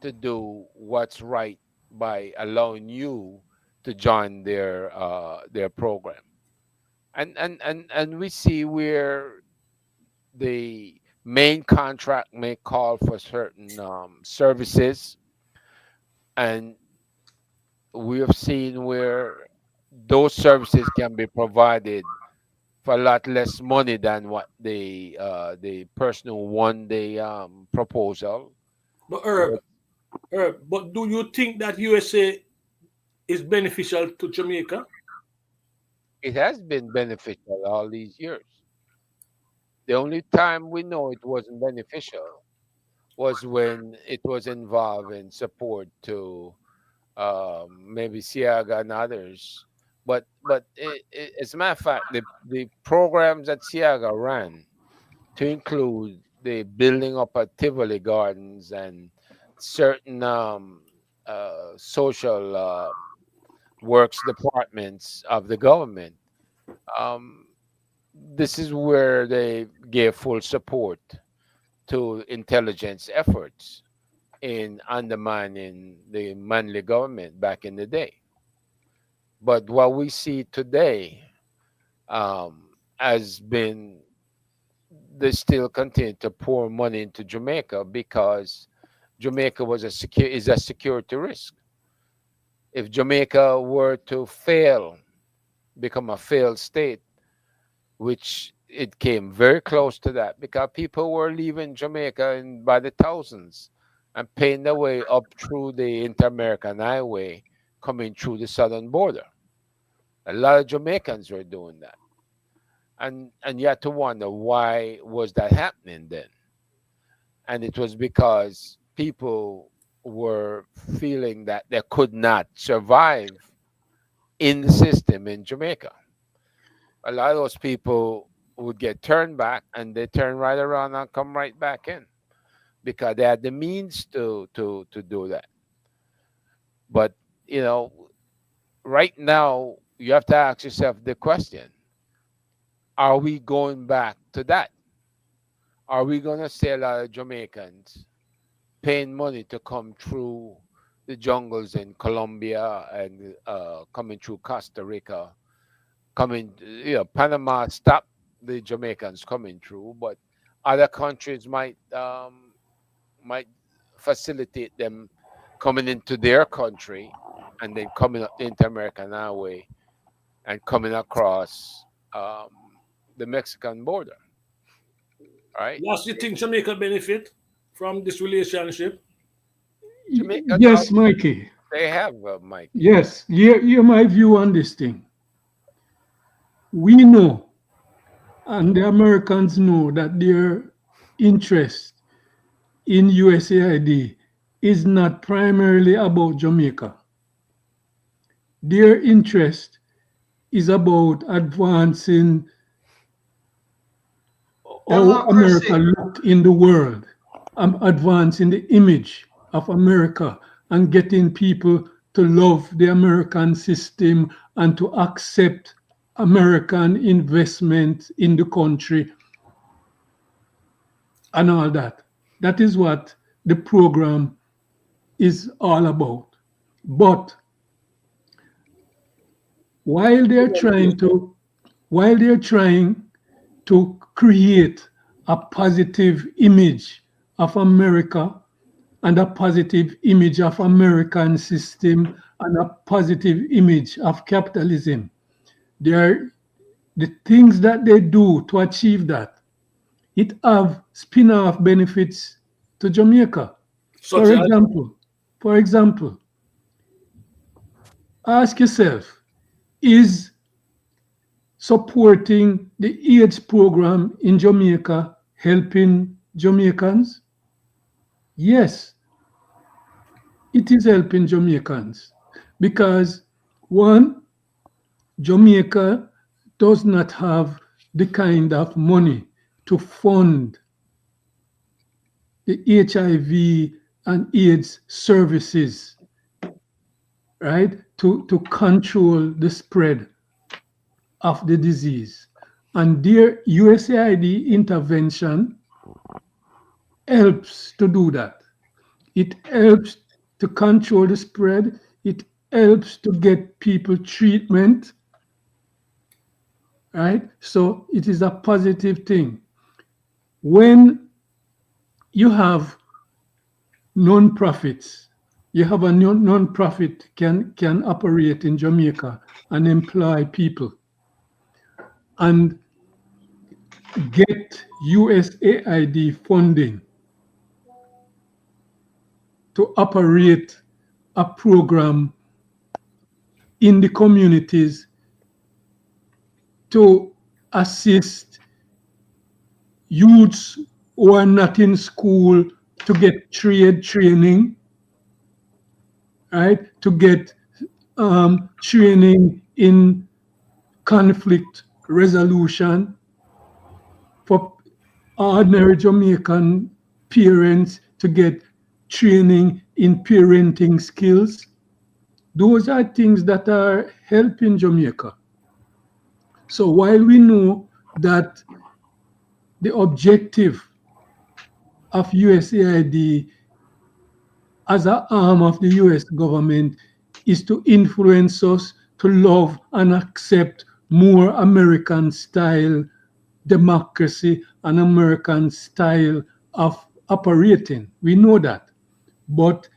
to do what's right by allowing you to join their program? And we see where the main contract may call for certain services, and we have seen where those services can be provided for a lot less money than what the person who won the proposal. But But But do you think that USA is beneficial to Jamaica? it has been beneficial all these years. The only time we know it wasn't beneficial was when it was involved in support to maybe Siaga and others. But as a matter of fact, the programs that Siaga ran to include the building up of Tivoli Gardens and certain social works departments of the government. Um, this is where they gave full support to intelligence efforts in undermining the Manley government back in the day. But what we see today has been they still continue to pour money into Jamaica because Jamaica is a security risk. If Jamaica were to fail, become a failed state, which it came very close to that because people were leaving Jamaica by the thousands and paying their way up through the Inter-American Highway, coming through the southern border. A lot of Jamaicans were doing that, and you had to wonder why was that happening then, and it was because people were feeling that they could not survive in the system in Jamaica. A lot of those people would get turned back and they turn right around and come right back in because they had the means to do that. But you know, right now you have to ask yourself the question: are we going back to that? Are we going to see a lot of Jamaicans paying money to come through the jungles in Colombia and coming through Costa Rica, coming, Panama stopped the Jamaicans coming through, but other countries might facilitate them coming into their country and then coming up the Inter-American Highway and coming across the Mexican border, right? Last, you think Jamaica benefit from this relationship? Jamaica, Yes, Mikey. they have Mike. Yes, hear my view on this thing. We know, and the Americans know, that their interest in USAID is not primarily about Jamaica. Their interest is about advancing how America Democracy. looked in the world, advancing the image of America and getting people to love the American system and to accept American investment in the country and all that. That is what the program is all about. But while they're trying to while they're trying to create a positive image of America and a positive image of American system and a positive image of capitalism. There, the things that they do to achieve that, it have spin-off benefits to Jamaica. Such For as example, for example, ask yourself, is supporting the AIDS program in Jamaica helping Jamaicans? Yes, it is helping Jamaicans because one, Jamaica does not have the kind of money to fund the HIV and AIDS services, right? To control the spread of the disease. And their USAID intervention helps to do that. It helps to control the spread. It helps to get people treatment, right? So it is a positive thing. When you have non-profits, you have a non-profit can operate in Jamaica and employ people and get USAID funding to operate a program in the communities to assist youths who are not in school to get trade training, right? To get training in conflict resolution for ordinary Jamaican parents to get training in parenting skills. Those are things that are helping Jamaica. So while we know that the objective of USAID as an arm of the US government is to influence us to love and accept more American style democracy and American style of operating. We know that. But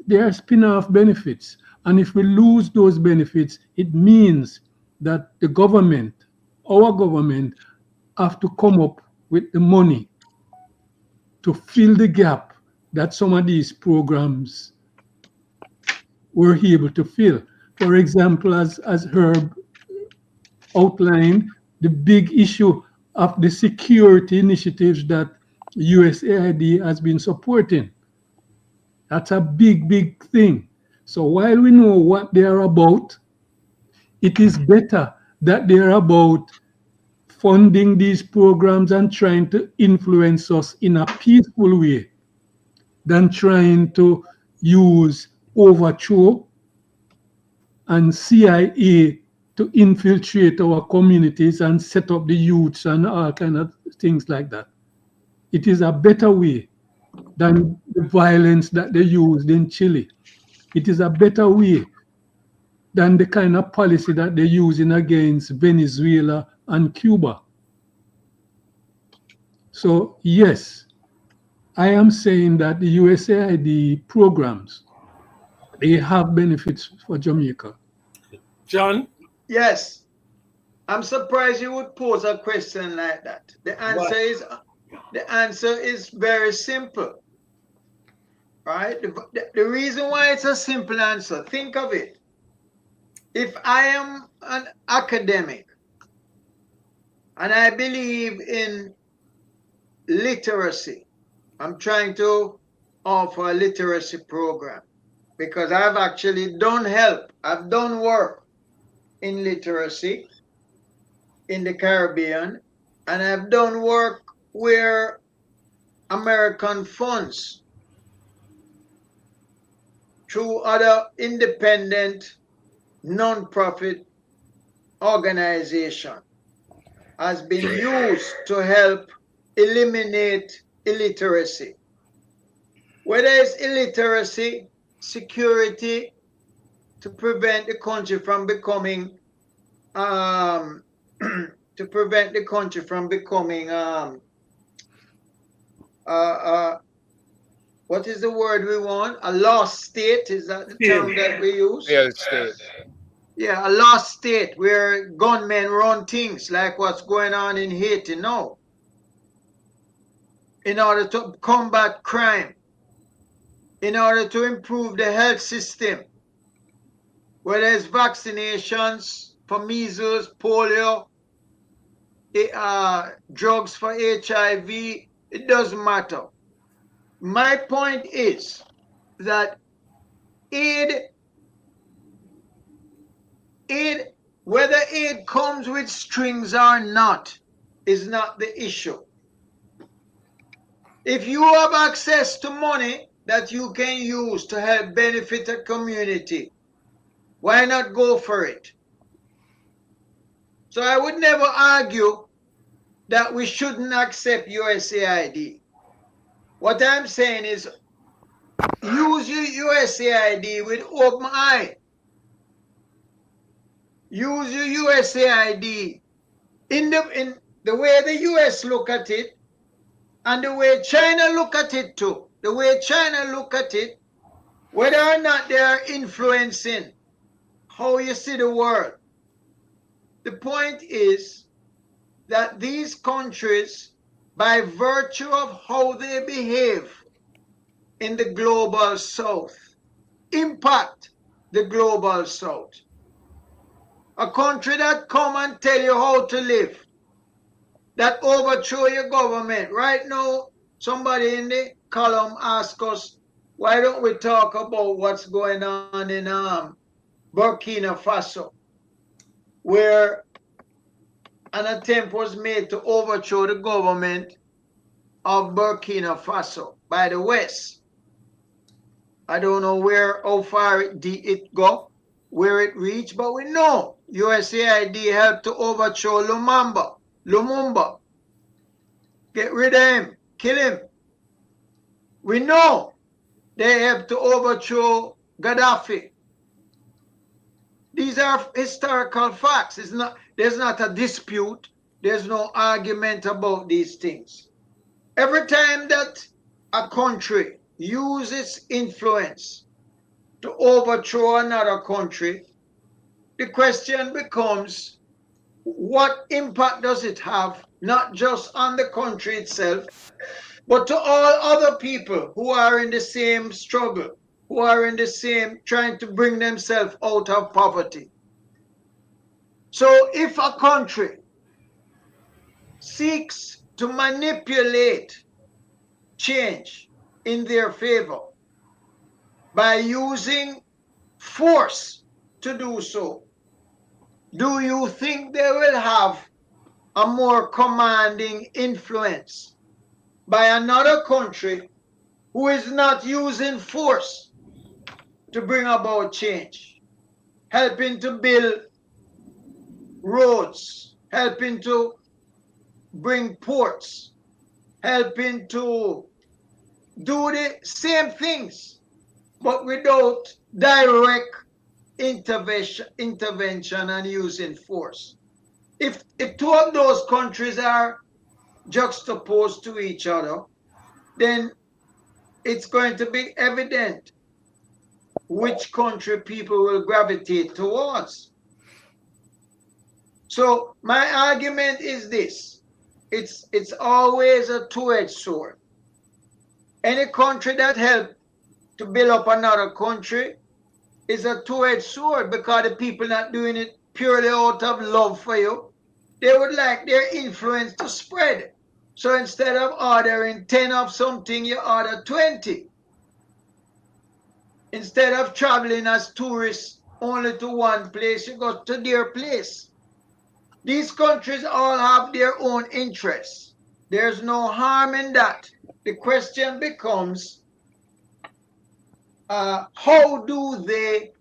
there are spin-off benefits. And if we lose those benefits, it means that the government, our government, have to come up with the money to fill the gap that some of these programs were able to fill. For example, as Herb outlined, the big issue of the security initiatives that USAID has been supporting. That's a big, big thing. So while we know what they are about, it is better that they are about funding these programs and trying to influence us in a peaceful way than trying to use overthrow and CIA to infiltrate our communities and set up the youths and all kind of things like that. It is a better way than the violence that they used in Chile. It is a better way than the kind of policy that they're using against Venezuela and Cuba. So, yes, I am saying that the USAID programs, they have benefits for Jamaica. John, Yes, I'm surprised you would pose a question like that. what? The answer is very simple, right? The reason why it's a simple answer, think of it. If I am an academic and I believe in literacy, I'm trying to offer a literacy program because I've actually done help. I've done work in literacy in the Caribbean, and I've done work where American funds through other independent non-profit organization has been used to help eliminate illiteracy. Whether it's illiteracy, security, to prevent the country from becoming to prevent the country from becoming uh, what is the word we want? A lost state, is that the Still, term that we use? Failed state. Yeah, a lost state where gunmen run things like what's going on in Haiti now. In order to combat crime, in order to improve the health system, whether it's vaccinations for measles, polio, drugs for HIV, it doesn't matter. My point is that aid, whether aid comes with strings or not, is not the issue. If you have access to money that you can use to help benefit a community, why not go for it? So I would never argue that we shouldn't accept USAID. What I'm saying is use your USAID with open eye. Use your USAID in the way the US look at it and the way China look at it too. The way China look at it, whether or not they are influencing how you see the world. The point is that these countries, by virtue of how they behave in the global south, impact the global south. A country that come and tell you how to live, that overthrow your government. Right now, somebody in the column asked us, why don't we talk about what's going on in Burkina Faso, where an attempt was made to overthrow the government of Burkina Faso by the West. I don't know how far it go, where it reached, but we know USAID helped to overthrow Lumumba. Get rid of him, kill him. We know they helped to overthrow Gaddafi. These are historical facts. There's not a dispute. There's no argument about these things. Every time that a country uses influence to overthrow another country, the question becomes, what impact does it have, not just on the country itself, but to all other people who are in the same struggle, who are in the same, trying to bring themselves out of poverty. So if a country seeks to manipulate change in their favor by using force to do so, do you think they will have a more commanding influence by another country who is not using force to bring about change, helping to build roads, helping to bring ports, helping to do the same things, but without direct intervention and using force? If two of those countries are juxtaposed to each other, then it's going to be evident which country people will gravitate towards. So my argument is this: it's always a two-edged sword. Any country that helps to build up another country is a two-edged sword, because the people not doing it purely out of love for you. They would like their influence to spread. So instead of ordering 10 of something, you order 20. Instead of traveling as tourists only to one place, you go to their place. These countries all have their own interests. There's no harm in that. The question becomes, how do they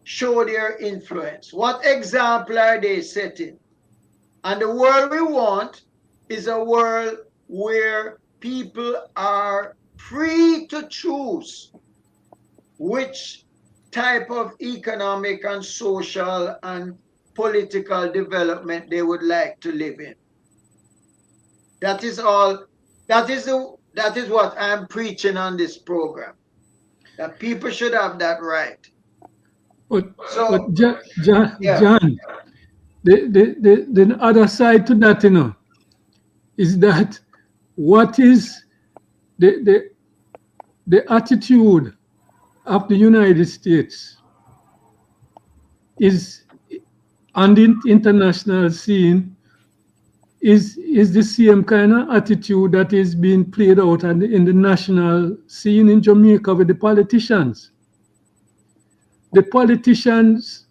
show their influence? What example are they setting? And the world we want is a world where people are free to choose which type of economic and social and political development they would like to live in. That is all. That is what I'm preaching on this program. That people should have that right. But So, John, yeah. John, the other side to that, is that what is the attitude of the United States is on the international scene is the same kind of attitude that is being played out in the national scene in Jamaica with the politicians. the politicians,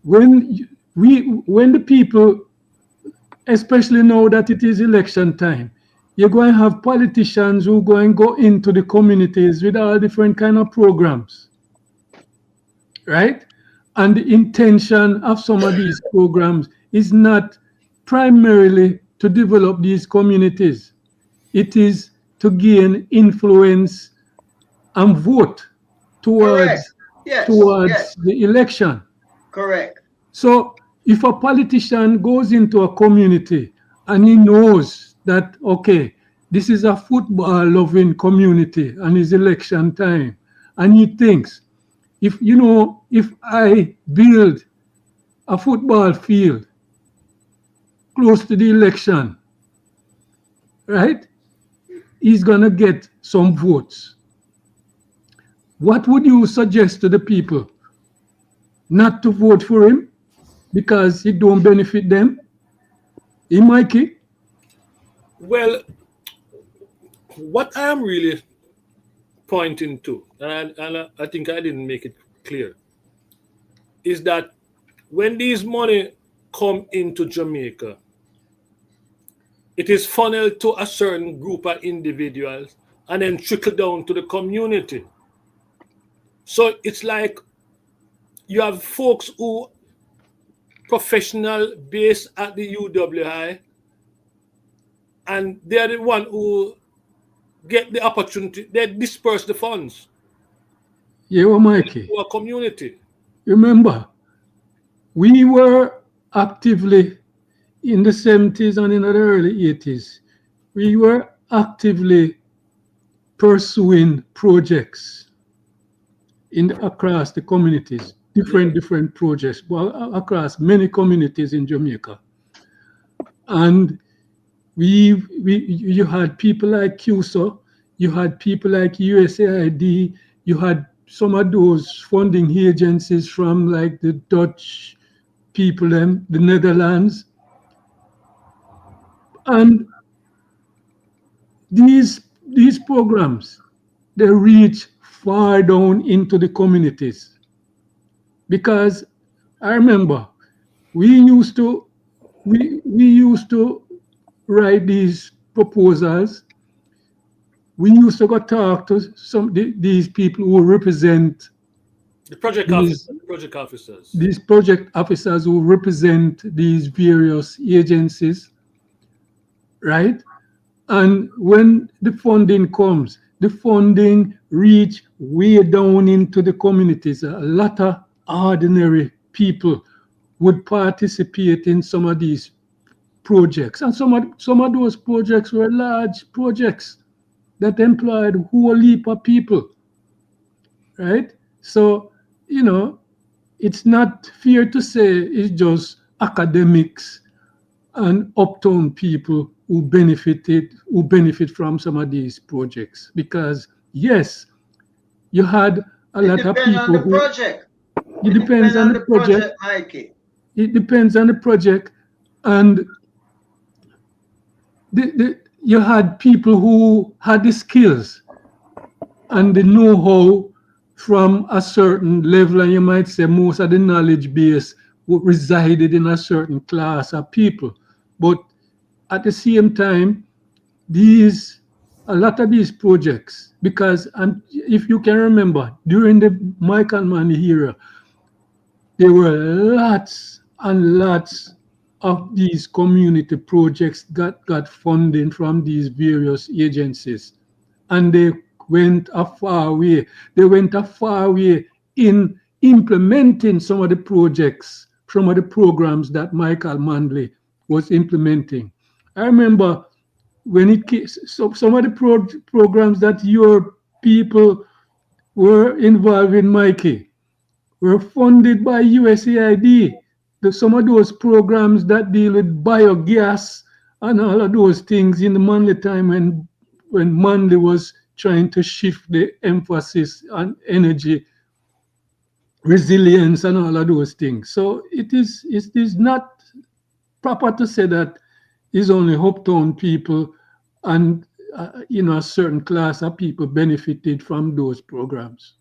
when the people, especially now that it is election time, you're going to have politicians who go into the communities with all different kind of programs, right? And the intention of some of these programs is not primarily to develop these communities. It is to gain influence and vote Correct. towards Yes. towards Yes. the election. Correct. So if a politician goes into a community and he knows that, okay, this is a football loving community and it's election time, and he thinks, if I build a football field close to the election, right, he's gonna get some votes. What would you suggest to the people? Not to vote for him because it don't benefit them? In Mikey? Well, what I am really pointing to, and I think I didn't make it clear, is that when these money come into Jamaica, it is funneled to a certain group of individuals and then trickle down to the community. So it's like you have folks who professional based at the UWI, and they're the one who get the opportunity. They disperse the funds Yeah, well, Mikey, to a community. remember, we were actively in the 70s and in the early 80s, we were actively pursuing projects across the communities, different projects, well, across many communities in Jamaica. And you had people like CUSO, you had people like USAID, you had some of those funding agencies from like the Dutch people and the Netherlands. And these programs, they reach far down into the communities. Because I remember we used to we used to write these proposals. We used to go talk to these people who represent The project these officer, project officers. these project officers who represent these various agencies, right? And when the funding comes, the funding reach way down into the communities. A lot of ordinary people would participate in some of these projects. And some of those projects were large projects that employed a whole heap of people, right? So, it's not fair to say it's just academics and uptown people who benefit from some of these projects, because yes, you had a It lot of depends on people the who project. it It depends depends on on the the project. project, Mikey. It depends on the project. And you had people who had the skills and the know-how from a certain level, and you might say most of the knowledge base resided in a certain class of people. But at the same time, a lot of these projects, because if you can remember, during the Mike and Manny era, there were lots and lots of these community projects got funding from these various agencies, and they went a far way. They went a far way in implementing some of the projects, some of the programs that Michael Manley was implementing. I remember when it came, so some of the programs that your people were involved in, Mikey, were funded by USAID. Some of those programs that deal with biogas and all of those things in the Manley time, when Manley was trying to shift the emphasis on energy resilience and all of those things. So it is not proper to say that it's only uptown people and a certain class of people benefited from those programs.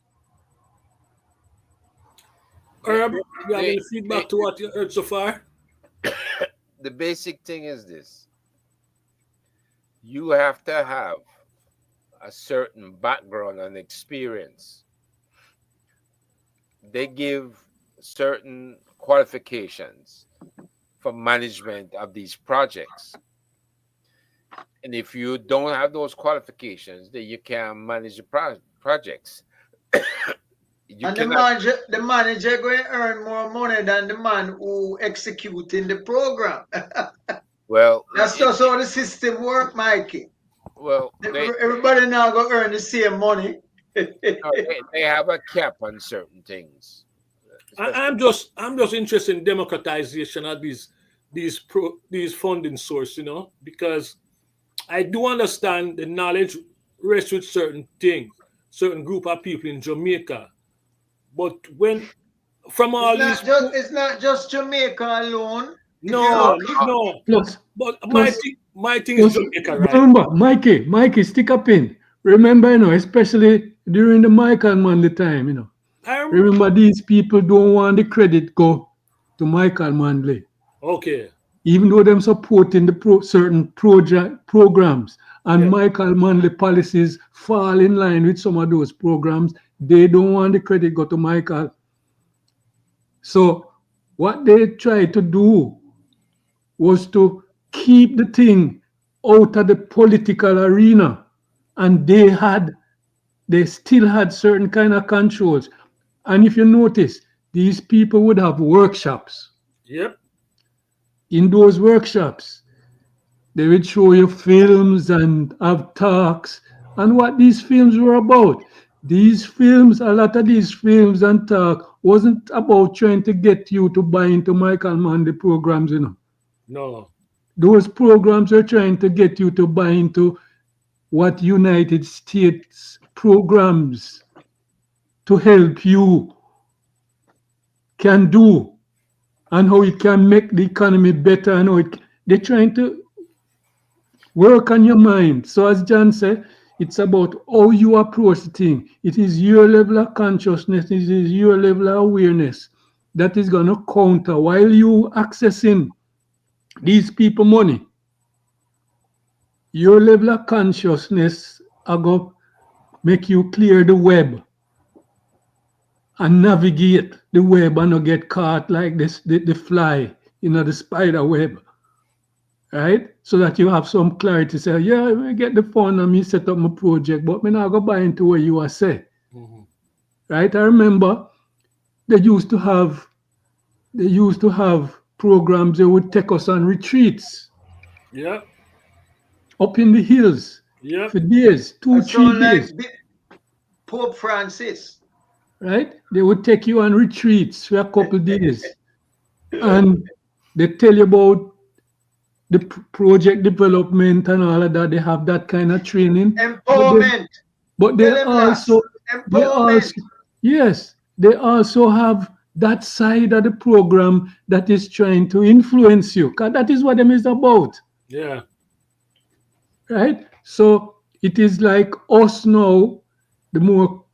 They, Herb, you have they, any they, feedback to what you heard so far? the basic thing is this: you have to have a certain background and experience. They give certain qualifications for management of these projects. And if you don't have those qualifications, then you can't manage the projects. You And cannot. the manager going to earn more money than the man who executing the program. Well, That's just how the system work, Mikey. well, Everybody now go earn the same money. no, they have a cap on certain things, especially. I'm just interested in democratization of these funding source, because I do understand the knowledge rests with certain things, certain group of people in Jamaica. But when from all these It's not just Jamaica alone. If you no, look, Uh, no. Plus, But my plus, thing my thing is plus, Jamaica, right? remember, Mikey, stick up in. Remember, especially during the Michael Manley time, I'm remember these people don't want the credit go to Michael Manley. okay. Even though them supporting the certain project programs and Yeah. Michael Manley policies fall in line with some of those programs, they don't want the credit go to Michael. So what they try to do was to keep the thing out of the political arena, and they still had certain kind of controls. And if you notice, these people would have workshops. Yep. In those workshops, they would show you films and have talks. And what these films were about, these films, a lot of these films and talk wasn't about trying to get you to buy into Michael Manley programs. No. Those programs are trying to get you to buy into what United States programs to help you can do, and how it can make the economy better, and they're trying to work on your mind. So as John said, it's about how you approach the thing. It is your level of consciousness, it is your level of awareness that is going to counter while you accessing these people money. Your level of consciousness are going to make you clear the web and navigate the web and not get caught like this the fly, the spider web, right? So that you have some clarity. Say, yeah, I get the fund and me set up my project, but me not go buy into what you are say, Mhm. right? I remember they used to have they used to have programs that would take us on retreats Yep. up in the hills Yep. for days, I two, three sound days, like Pope Francis. right? They would take you on retreats for a couple days, and they tell you about the project development and all of that. They have that kind of training, but then Empowerment. but Tell him last. they Empowerment. also yes, they also have that side of the program that is trying to influence you, because that is what them is about, Yeah. right? So it is like us now, the more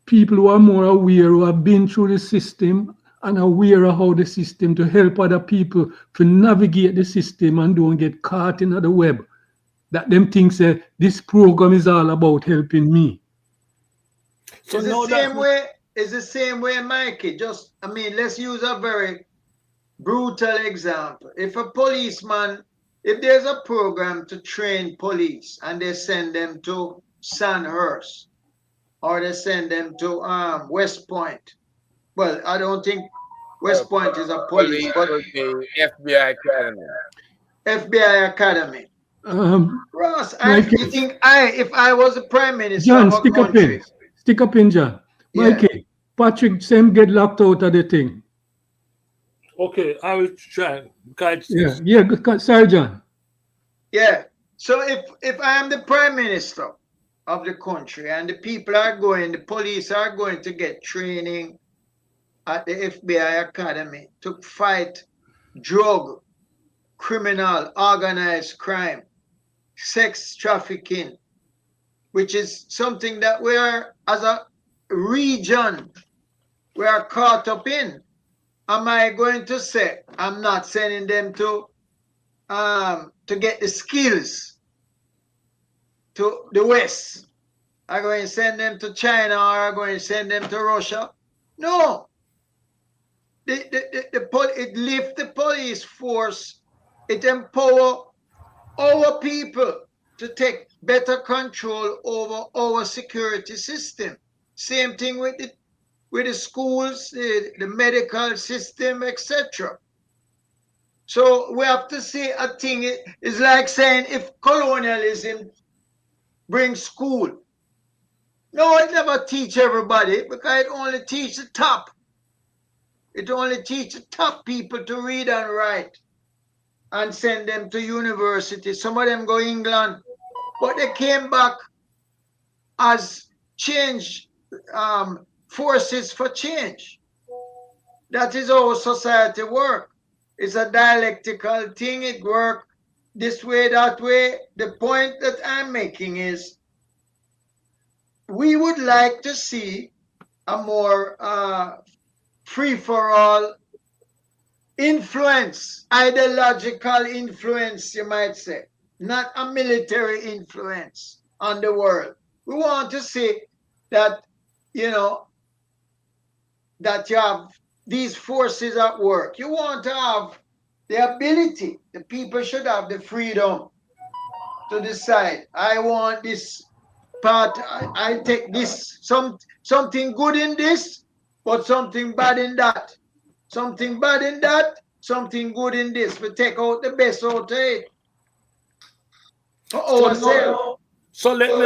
people who are more aware, who have been through the system and aware of how the system to help other people to navigate the system and don't get caught in the web, that them think say this program is all about helping me. So It's the now that same way. It's the same way, Mikey. Let's use a very brutal example. If there's a program to train police and they send them to Sandhurst or they send them to West Point. Well, I don't think West Point is a police, Police but will be FBI Academy. FBI Academy. Ross, Mikey, you think if I was the prime minister John, of a country, stick up in, John. yeah, Mikey, Patrick, same get locked out of the thing. okay, I will try because Yeah, yeah. Sorry, John. yeah. So if I am the prime minister of the country and the police are going to get training at the FBI Academy to fight drug, criminal, organized crime, sex trafficking, which is something that we are as a region we are caught up in. Am I going to say I'm not sending them to get the skills to the West? I'm going to send them to China or I'm going to send them to Russia? No. It lifts the police force. It empowers our people to take better control over our security system. Same thing with the schools, the medical system, etc. So we have to see a thing. It's like saying if colonialism brings school. No, it never teach everybody because it only teach the top. It only teach the top people to read and write and send them to university. Some of them go England, but they came back as change forces for change. That is how society works. It's a dialectical thing. It works this way, that way. The point that I'm making is we would like to see a more free-for-all influence, ideological influence, you might say, not a military influence on the world. We want to see that, you know, that you have these forces at work. You want to have the ability, the people should have the freedom to decide, I want this part, I take this, something good in this, but something bad in that. Something bad in that, something good in this. We take out the best out of it for So ourselves. so let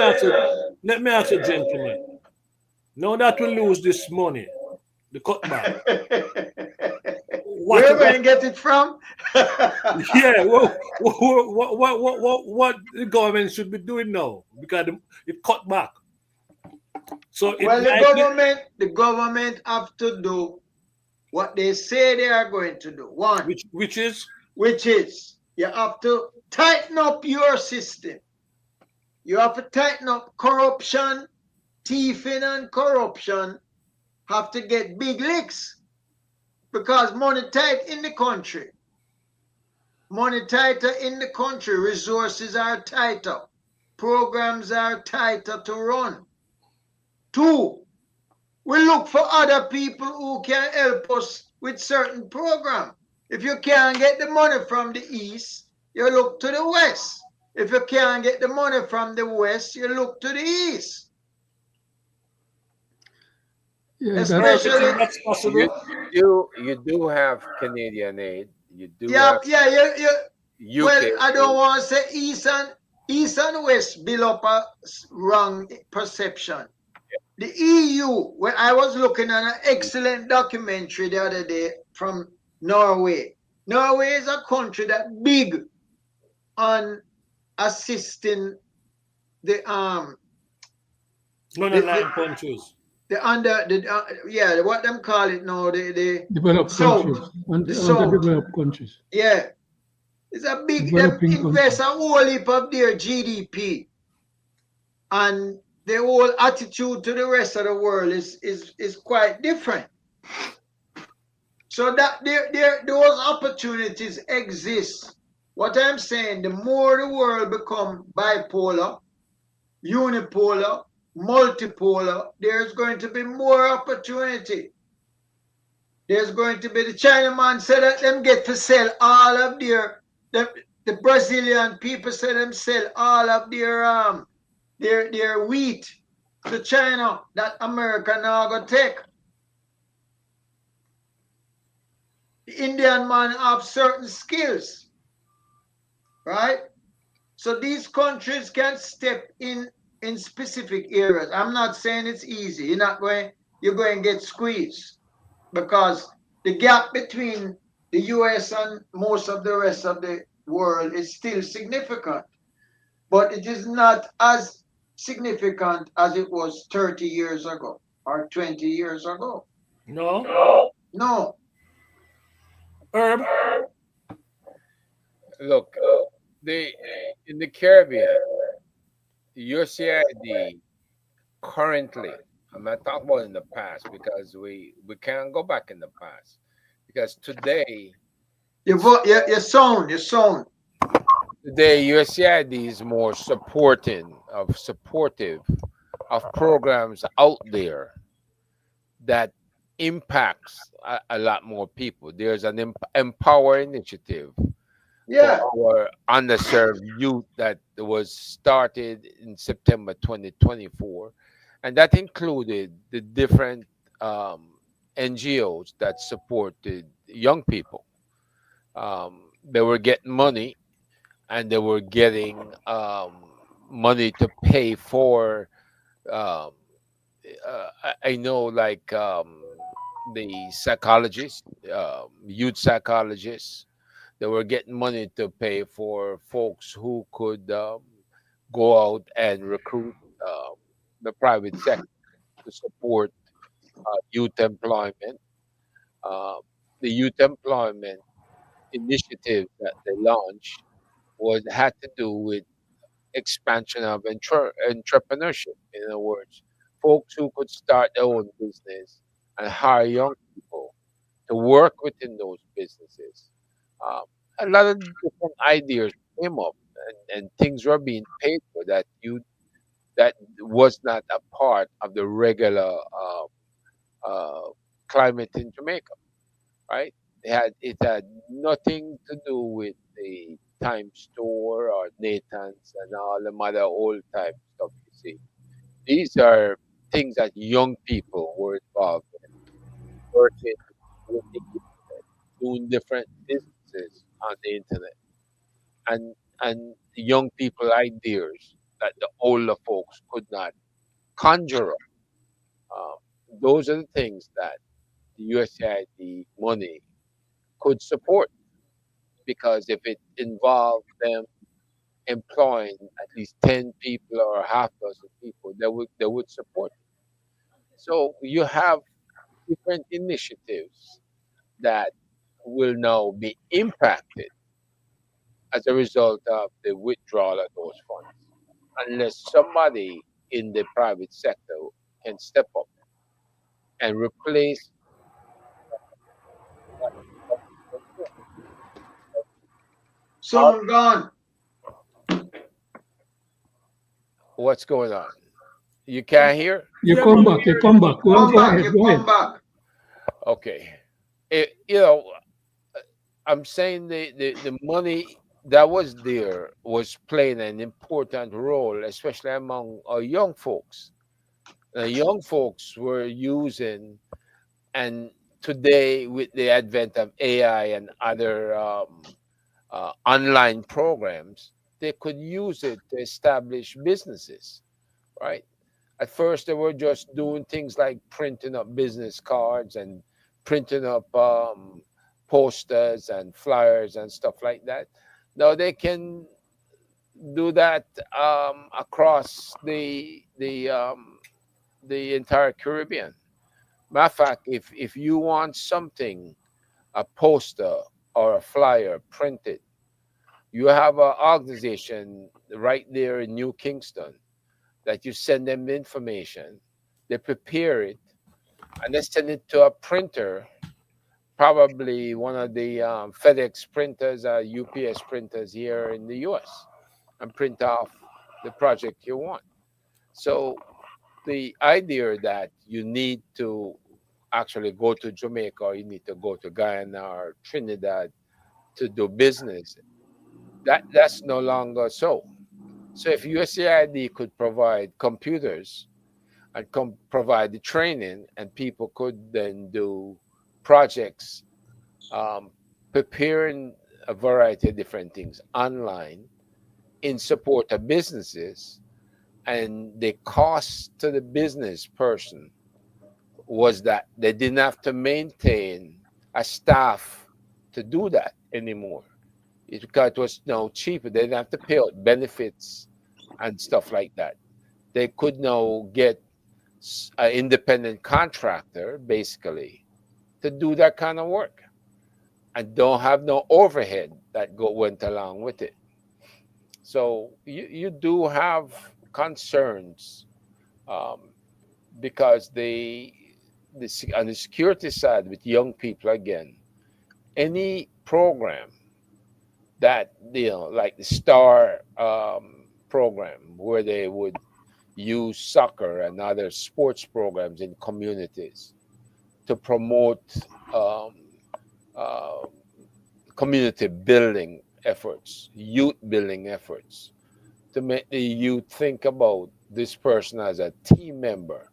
me ask you, gentlemen. Now that we lose this money, the cutback, what Where am I what going to get it from? yeah, what the government should be doing now because it cut back. So it Well, likely the government have to do what they say they are going to do. One, which is which is you have to tighten up your system. You have to tighten up corruption, thieving and corruption have to get big licks because money tight in the country. Money tighter in the country, resources are tighter, programs are tighter to run. Two, we look for other people who can help us with certain program. If you can't get the money from the east, you look to the west. If you can't get the money from the west, you look to the east. Yeah, Herb, you that's think Especially, that's You possible? you do have Canadian aid. You do yeah, have yeah, well, UK I don't aid. want to say east and west build up a wrong perception. The EU, when I was looking at an excellent documentary the other day from Norway. Norway is a country that big on assisting the None of the nine countries. the under the yeah, what them call it now, the developed south, countries, the south. underdeveloped countries, Yeah, it's a big, them developing invest countries. a whole heap of their GDP, and their whole attitude to the rest of the world is quite different. So that those opportunities exist. What I'm saying, the more the world become bipolar, unipolar, multipolar, there's going to be more opportunity. There's going to be, the Chinaman said that them get to sell all of the Brazilian people said them sell all of their wheat to China that America now go take. The Indian man have certain skills, right? So these countries can step in specific areas. I'm not saying it's easy. You're going to get squeezed because the gap between the US and most of the rest of the world is still significant, but it is not as significant as it was 30 years ago or 20 years ago. No? No. Herb? Look, the in the Caribbean, USAID currently I'm not talking about in the past because we can't go back in the past because Your s- vote, your sound, your sound. today USAID is more supportive of programs out there that impacts a lot more people. There's an empower initiative for Yeah. our underserved youth that was started in September 2024, and that included the different NGOs that supported young people. They were getting money, and they were getting money to pay for. Um, I know, like the psychologists, youth psychologists, they were getting money to pay for folks who could go out and recruit uh, the private sector to support youth employment. Uh, the youth employment initiative that they launched was had to do with expansion of entrepreneurship. In other words, folks who could start their own business and hire young people to work within those businesses. Um, a lot of different ideas came up, and things were being paid for that was not a part of the regular uh, climate in Jamaica, right? It had nothing to do with the Time Store or Nathan's and all the other old type stuff. You see, these are things that young people were involved in, working with the internet, doing different businesses on the internet, and the young people ideas that the older folks could not conjure up. Um, those are the things that the USAID money could support, because if it involved them employing at least 10 people or half dozen people, they would support it. So you have different initiatives that will now be impacted as a result of the withdrawal of those funds, unless somebody in the private sector can step up and replace what the government is doing. Our- Sound gone. What's going on? You can't hear? You Yeah, no, come me back, you hear come you. back. Go, Come go back, ahead, you go come ahead. back. Okay. You know, I'm saying the money that was there was playing an important role, especially among our young folks. Young folks were using, and today with the advent of AI and other online programs, they could use it to establish businesses, right? At first, they were just doing things like printing up business cards and printing up posters and flyers and stuff like that. Now they can do that across the entire Caribbean. Matter of fact, if you want something, a poster or a flyer printed, you have an organization right there in New Kingston that you send them the information, they prepare it, and they send it to a printer, probably one of the FedEx printers or UPS printers here in the US, and print off the project you want. So the idea that you need to actually go to Jamaica or you need to go to Guyana or Trinidad to do business, that's no longer so. So if USAID could provide computers and provide the training, and people could then do projects, um, preparing a variety of different things online in support of businesses, and the cost to the business person was that they didn't have to maintain a staff to do that anymore. Because it was now cheaper. They didn't have to pay out benefits and stuff like that. They could now get an independent contractor, basically, to do that kind of work, and don't have no overhead that went along with it. So you do have concerns, um, because on the security side with young people again, any program that like the STAR program where they would use soccer and other sports programs in communities to promote um, uh, community building efforts, youth building efforts, to make the youth think about this person as a team member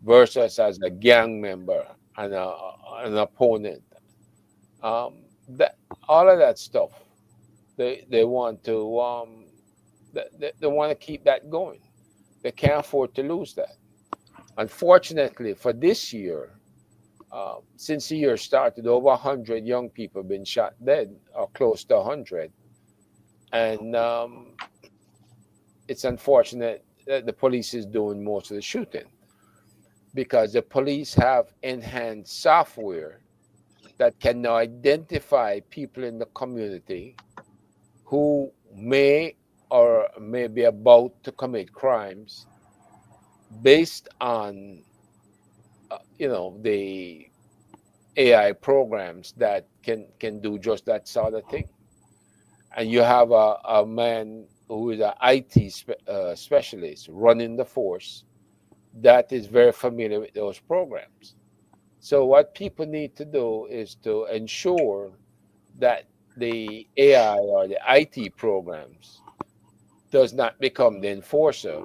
versus as a gang member and an opponent. That all of that stuff, they want to they want to keep that going. They can't afford to lose that. Unfortunately, for this year, since the year started, over 100 young people have been shot dead, or close to 100. And it's unfortunate that the police is doing most of the shooting because the police have enhanced software that can now identify people in the community who may or may be about to commit crimes based on the AI programs that can do just that sort of thing. And you have a man who is an IT specialist running the force that is very familiar with those programs. So what people need to do is to ensure that the AI or the IT programs does not become the enforcer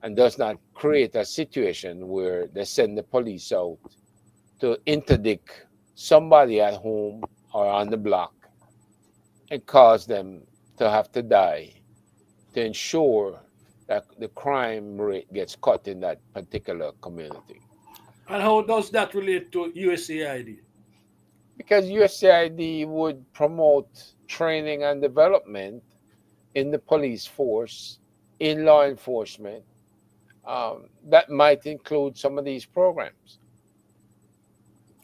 and does not create a situation where they send the police out to interdict somebody at home or on the block and cause them to have to die to ensure that the crime rate gets cut in that particular community. And how does that relate to USAID? Because USAID would promote training and development in the police force, in law enforcement, that might include some of these programs.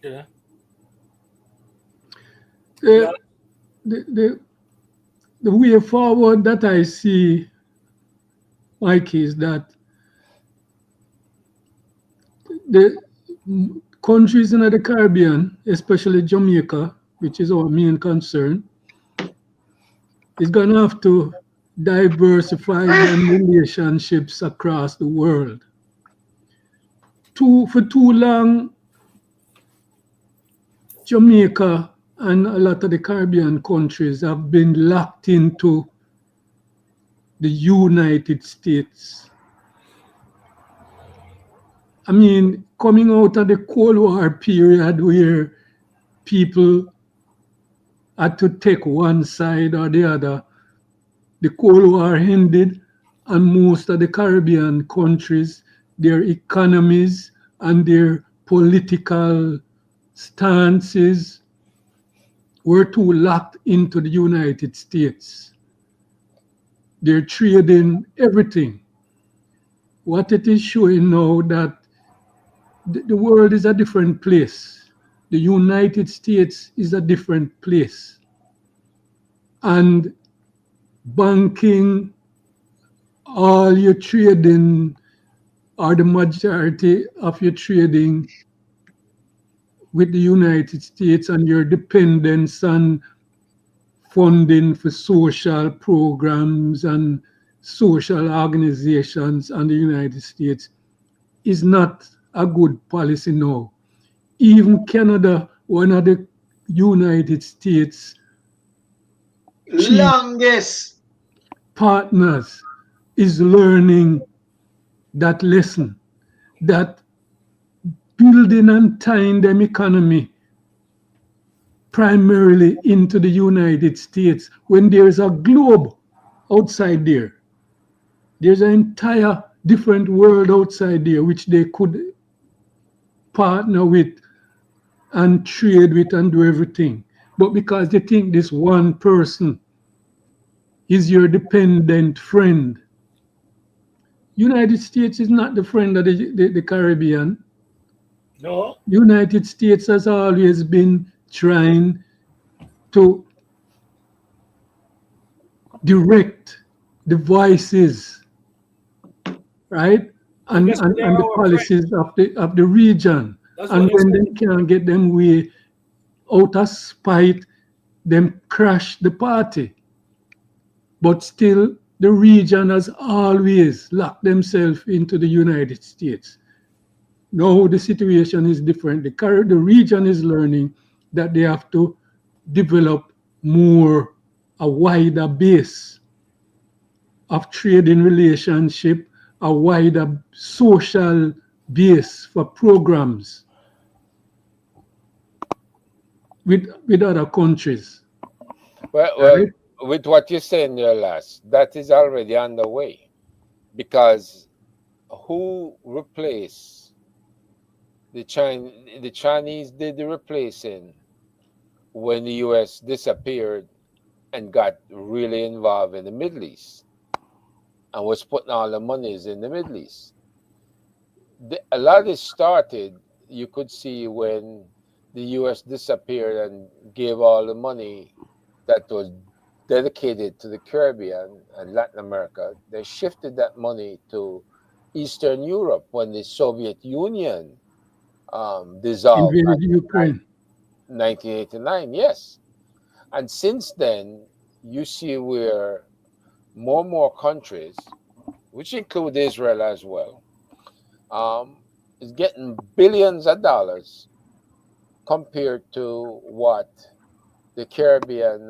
Yeah. The, the, the way forward that I see, Mike, is that the countries in the Caribbean, especially Jamaica, which is our main concern, is going to have to diversify their relationships across the world. For too long, Jamaica and a lot of the Caribbean countries have been locked into the United States. I mean, coming out of the Cold War period where people had to take one side or the other, the Cold War ended, and most of the Caribbean countries, their economies and their political stances were too locked into the United States. They're trading everything. What it is showing now that the world is a different place. The United States is a different place. And banking, all your trading, or the majority of your trading with the United States and your dependence on funding for social programs and social organizations in the United States is not a good policy now. Even Canada, one of the United States chief Longest. partners, is learning that lesson, that building and tying them economy primarily into the United States when there's a globe outside there. There's an entire different world outside there which they could partner with and trade with and do everything. But because they think this one person is your dependent friend, United States is not the friend of the Caribbean. No. United States has always been trying to direct the voices, right? I guess they and are the our friend. policies of the region. That's what And they when say. they can't get them way out of spite, them crash the party. But still, the region has always locked themselves into the United States. Now the situation is different. The region is learning that they have to develop more, a wider base of trading relationship, a wider social base for programs with other countries, Well, right? with what you're saying there, last, that is already underway because who replaced the Chinese did the replacing when the US disappeared and got really involved in the Middle East and was putting all the monies in the Middle East. A lot of this started, you could see when the US disappeared and gave all the money that was dedicated to the Caribbean and Latin America. They shifted that money to Eastern Europe when the Soviet Union dissolved back Invaded in Ukraine. 1989. Yes. And since then, you see where more and more countries, which include Israel as well, um, is getting billions of dollars compared to what the Caribbean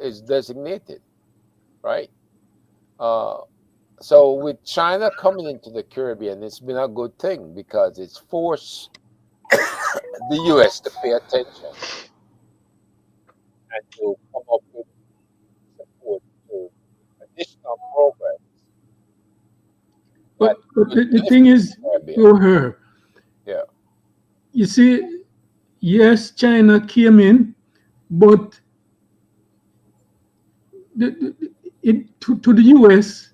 is designated, right? Uh, so with China coming into the Caribbean, it's been a good thing because it's forced the U.S. to pay attention and to come up with support to additional programs that But would the thing benefit the is, Caribbean. her, Yeah. you see, yes, China came in, but to the US,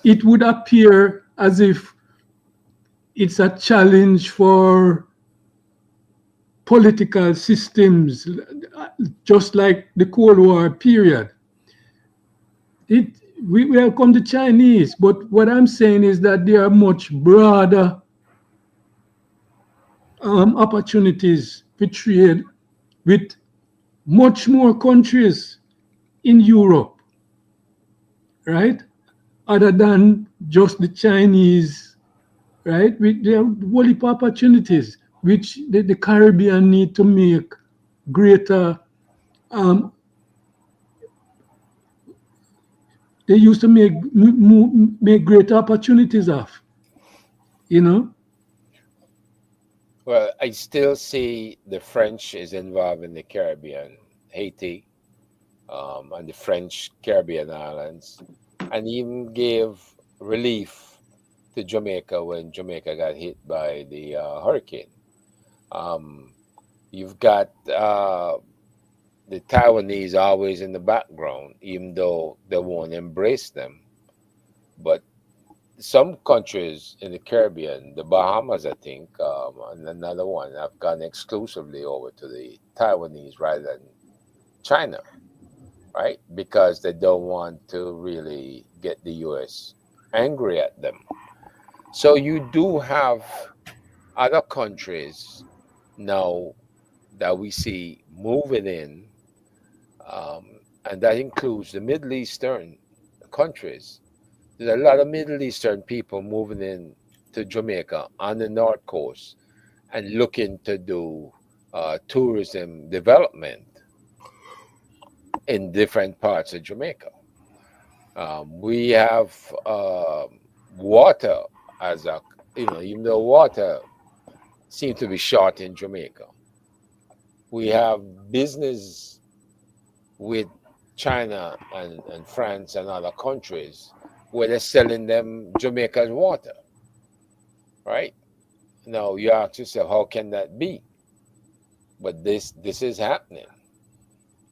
it would appear as if it's a challenge for political systems, just like the Cold War period. It we welcome the Chinese, but what I'm saying is that there are much broader opportunities for trade with much more countries in Europe, right? Other than just the Chinese, right? There are whole heap of opportunities which the Caribbean need to make greater. Um, they used to make greater opportunities of, you know. Well, I still see the French is involved in the Caribbean, Haiti, and the French Caribbean islands, and even gave relief to Jamaica when Jamaica got hit by the hurricane. Um, you've got the Taiwanese always in the background, even though they won't embrace them. But some countries in the Caribbean, the Bahamas, I think, and another one, have gone exclusively over to the Taiwanese rather than China, right? Because they don't want to really get the US angry at them. So you do have other countries now that we see moving in, and that includes the Middle Eastern countries. There's a lot of Middle Eastern people moving in to Jamaica on the North Coast and looking to do tourism development in different parts of Jamaica. We have water as a, even though water seems to be short in Jamaica, we have business with China and France and other countries where they're selling them Jamaica's water, right? Now you ask yourself, how can that be? But this is happening.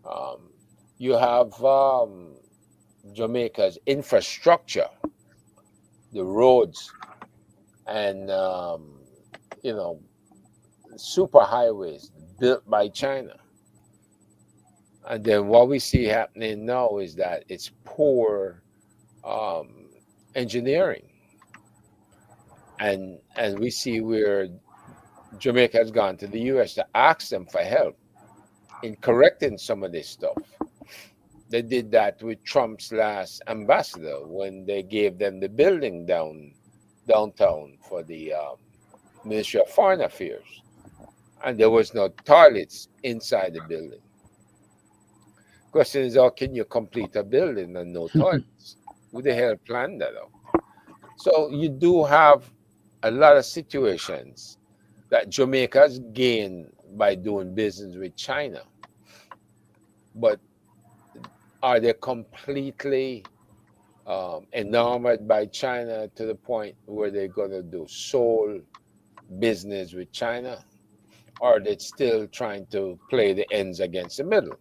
Um, you have Jamaica's infrastructure, the roads, and you know super highways built by China. And then what we see happening now is that it's poor um, engineering, and we see where Jamaica has gone to the US to ask them for help in correcting some of this stuff. They did that with Trump's last ambassador when they gave them the building downtown for the Ministry of Foreign Affairs, and there was no toilets inside the building. Question is, how can you complete a building and no toilets? Who the hell planned that out? So you do have a lot of situations that Jamaica's gained by doing business with China, but are they completely enamored by China to the point where they're going to do sole business with China? Or are they still trying to play the ends against the middle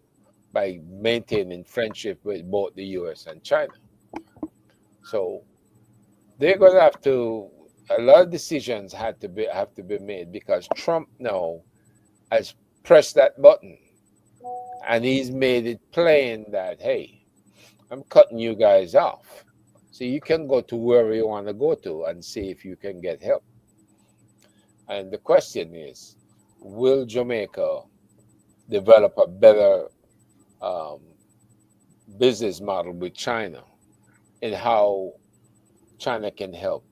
by maintaining friendship with both the US and China? So they're going to have to, a lot of decisions have to be made because Trump now has pressed that button and he's made it plain that, hey, I'm cutting you guys off. So you can go to wherever you want to go to and see if you can get help. And the question is, will Jamaica develop a better um, business model with China and how China can help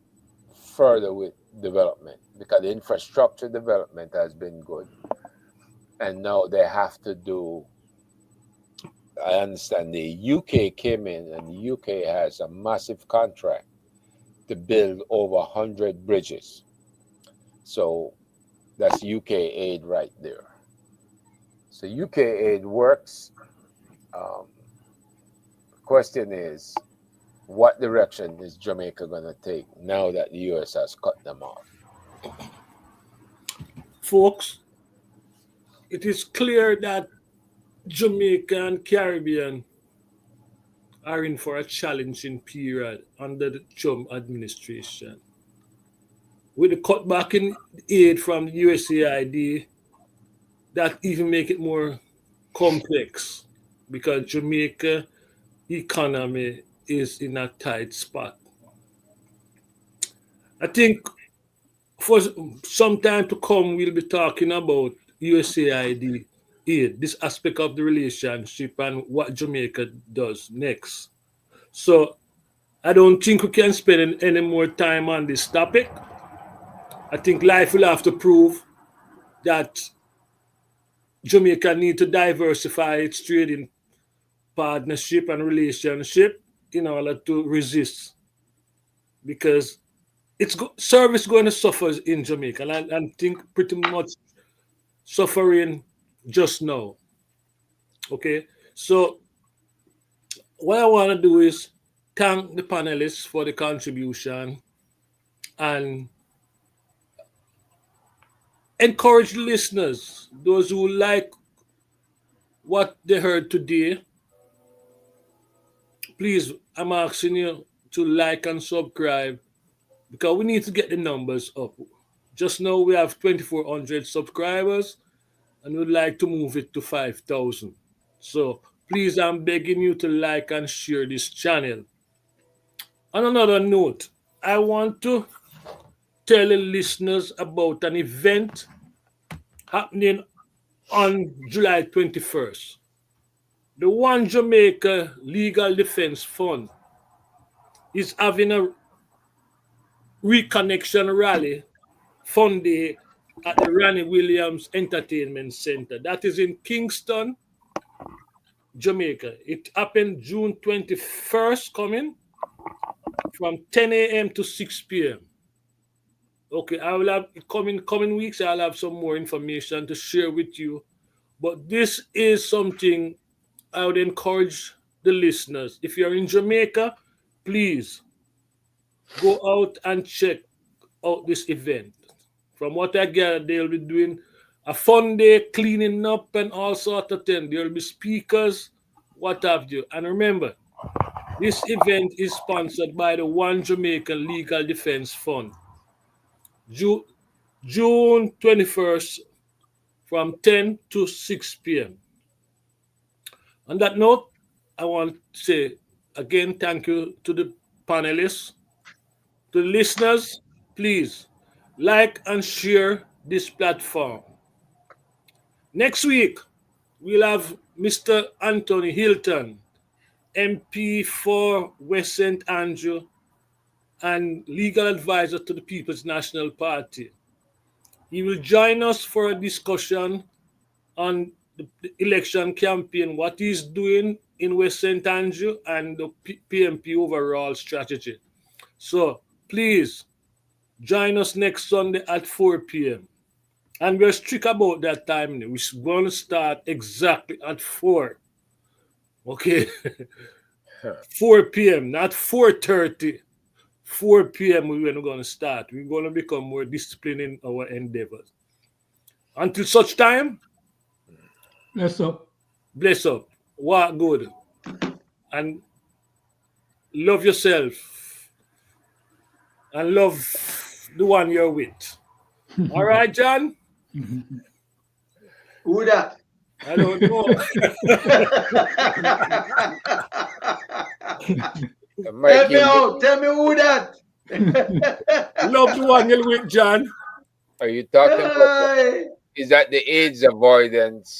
further with development? Because the infrastructure development has been good. And now they have to do, I understand the UK came in and the UK has a massive contract to build over 100 bridges. So that's UK aid right there. So UK aid works. Um, question is, what direction is Jamaica going to take now that the US has cut them off? Folks, it is clear that Jamaica and Caribbean are in for a challenging period under the Trump administration. With the cutback in aid from the USAID, that even make it more complex because Jamaica economy is in a tight spot. I think for some time to come, we'll be talking about USAID aid, this aspect of the relationship and what Jamaica does next. So I don't think we can spend any more time on this topic. I think life will have to prove that Jamaica need to diversify its trading partnership and relationship in order to resist because service going to suffer in Jamaica and I think pretty much suffering just now. Okay, so what I want to do is thank the panelists for the contribution and encourage the listeners, those who like what they heard today. Please, I'm asking you to like and subscribe because we need to get the numbers up. Just now we have 2,400 subscribers and we'd like to move it to 5,000. So please, I'm begging you to like and share this channel. On another note, I want to tell the listeners about an event happening on July 21st. The One Jamaica Legal Defense Fund is having a reconnection rally fun day at the Ranny Williams Entertainment Center. That is in Kingston, Jamaica. It happened June 21st coming from 10 a.m. to 6 p.m. Okay, I will have coming weeks. I'll have some more information to share with you. But this is something I would encourage the listeners. If you're in Jamaica, please go out and check out this event. From what I gather, they'll be doing a fun day, cleaning up and all sorts of things. There'll be speakers, what have you. And remember, this event is sponsored by the One Jamaican Legal Defense Fund. June 21st from 10 to 6 p.m. On that note, I want to say again thank you to the panelists To the listeners, please like and share this platform. Next week, we'll have Mr. Anthony Hilton, MP for West St. Andrew and legal advisor to the People's National Party. He will join us for a discussion on the election campaign, what he's doing in West St. Andrew, and the PMP overall strategy. So please join us next Sunday at 4 p.m. And we're strict about that time. We're going to start exactly at 4. Okay? 4 p.m., not 4:30. 4 p.m. We're going to start. We're going to become more disciplined in our endeavors. Until such time, Bless up. bless up, walk good, and love yourself, and love the one you're with. All right, John? Who that? I don't know. Help me Mikey, out. Tell me who that. Love the one you're with, John. are you talking about? Hey. Is that the AIDS avoidance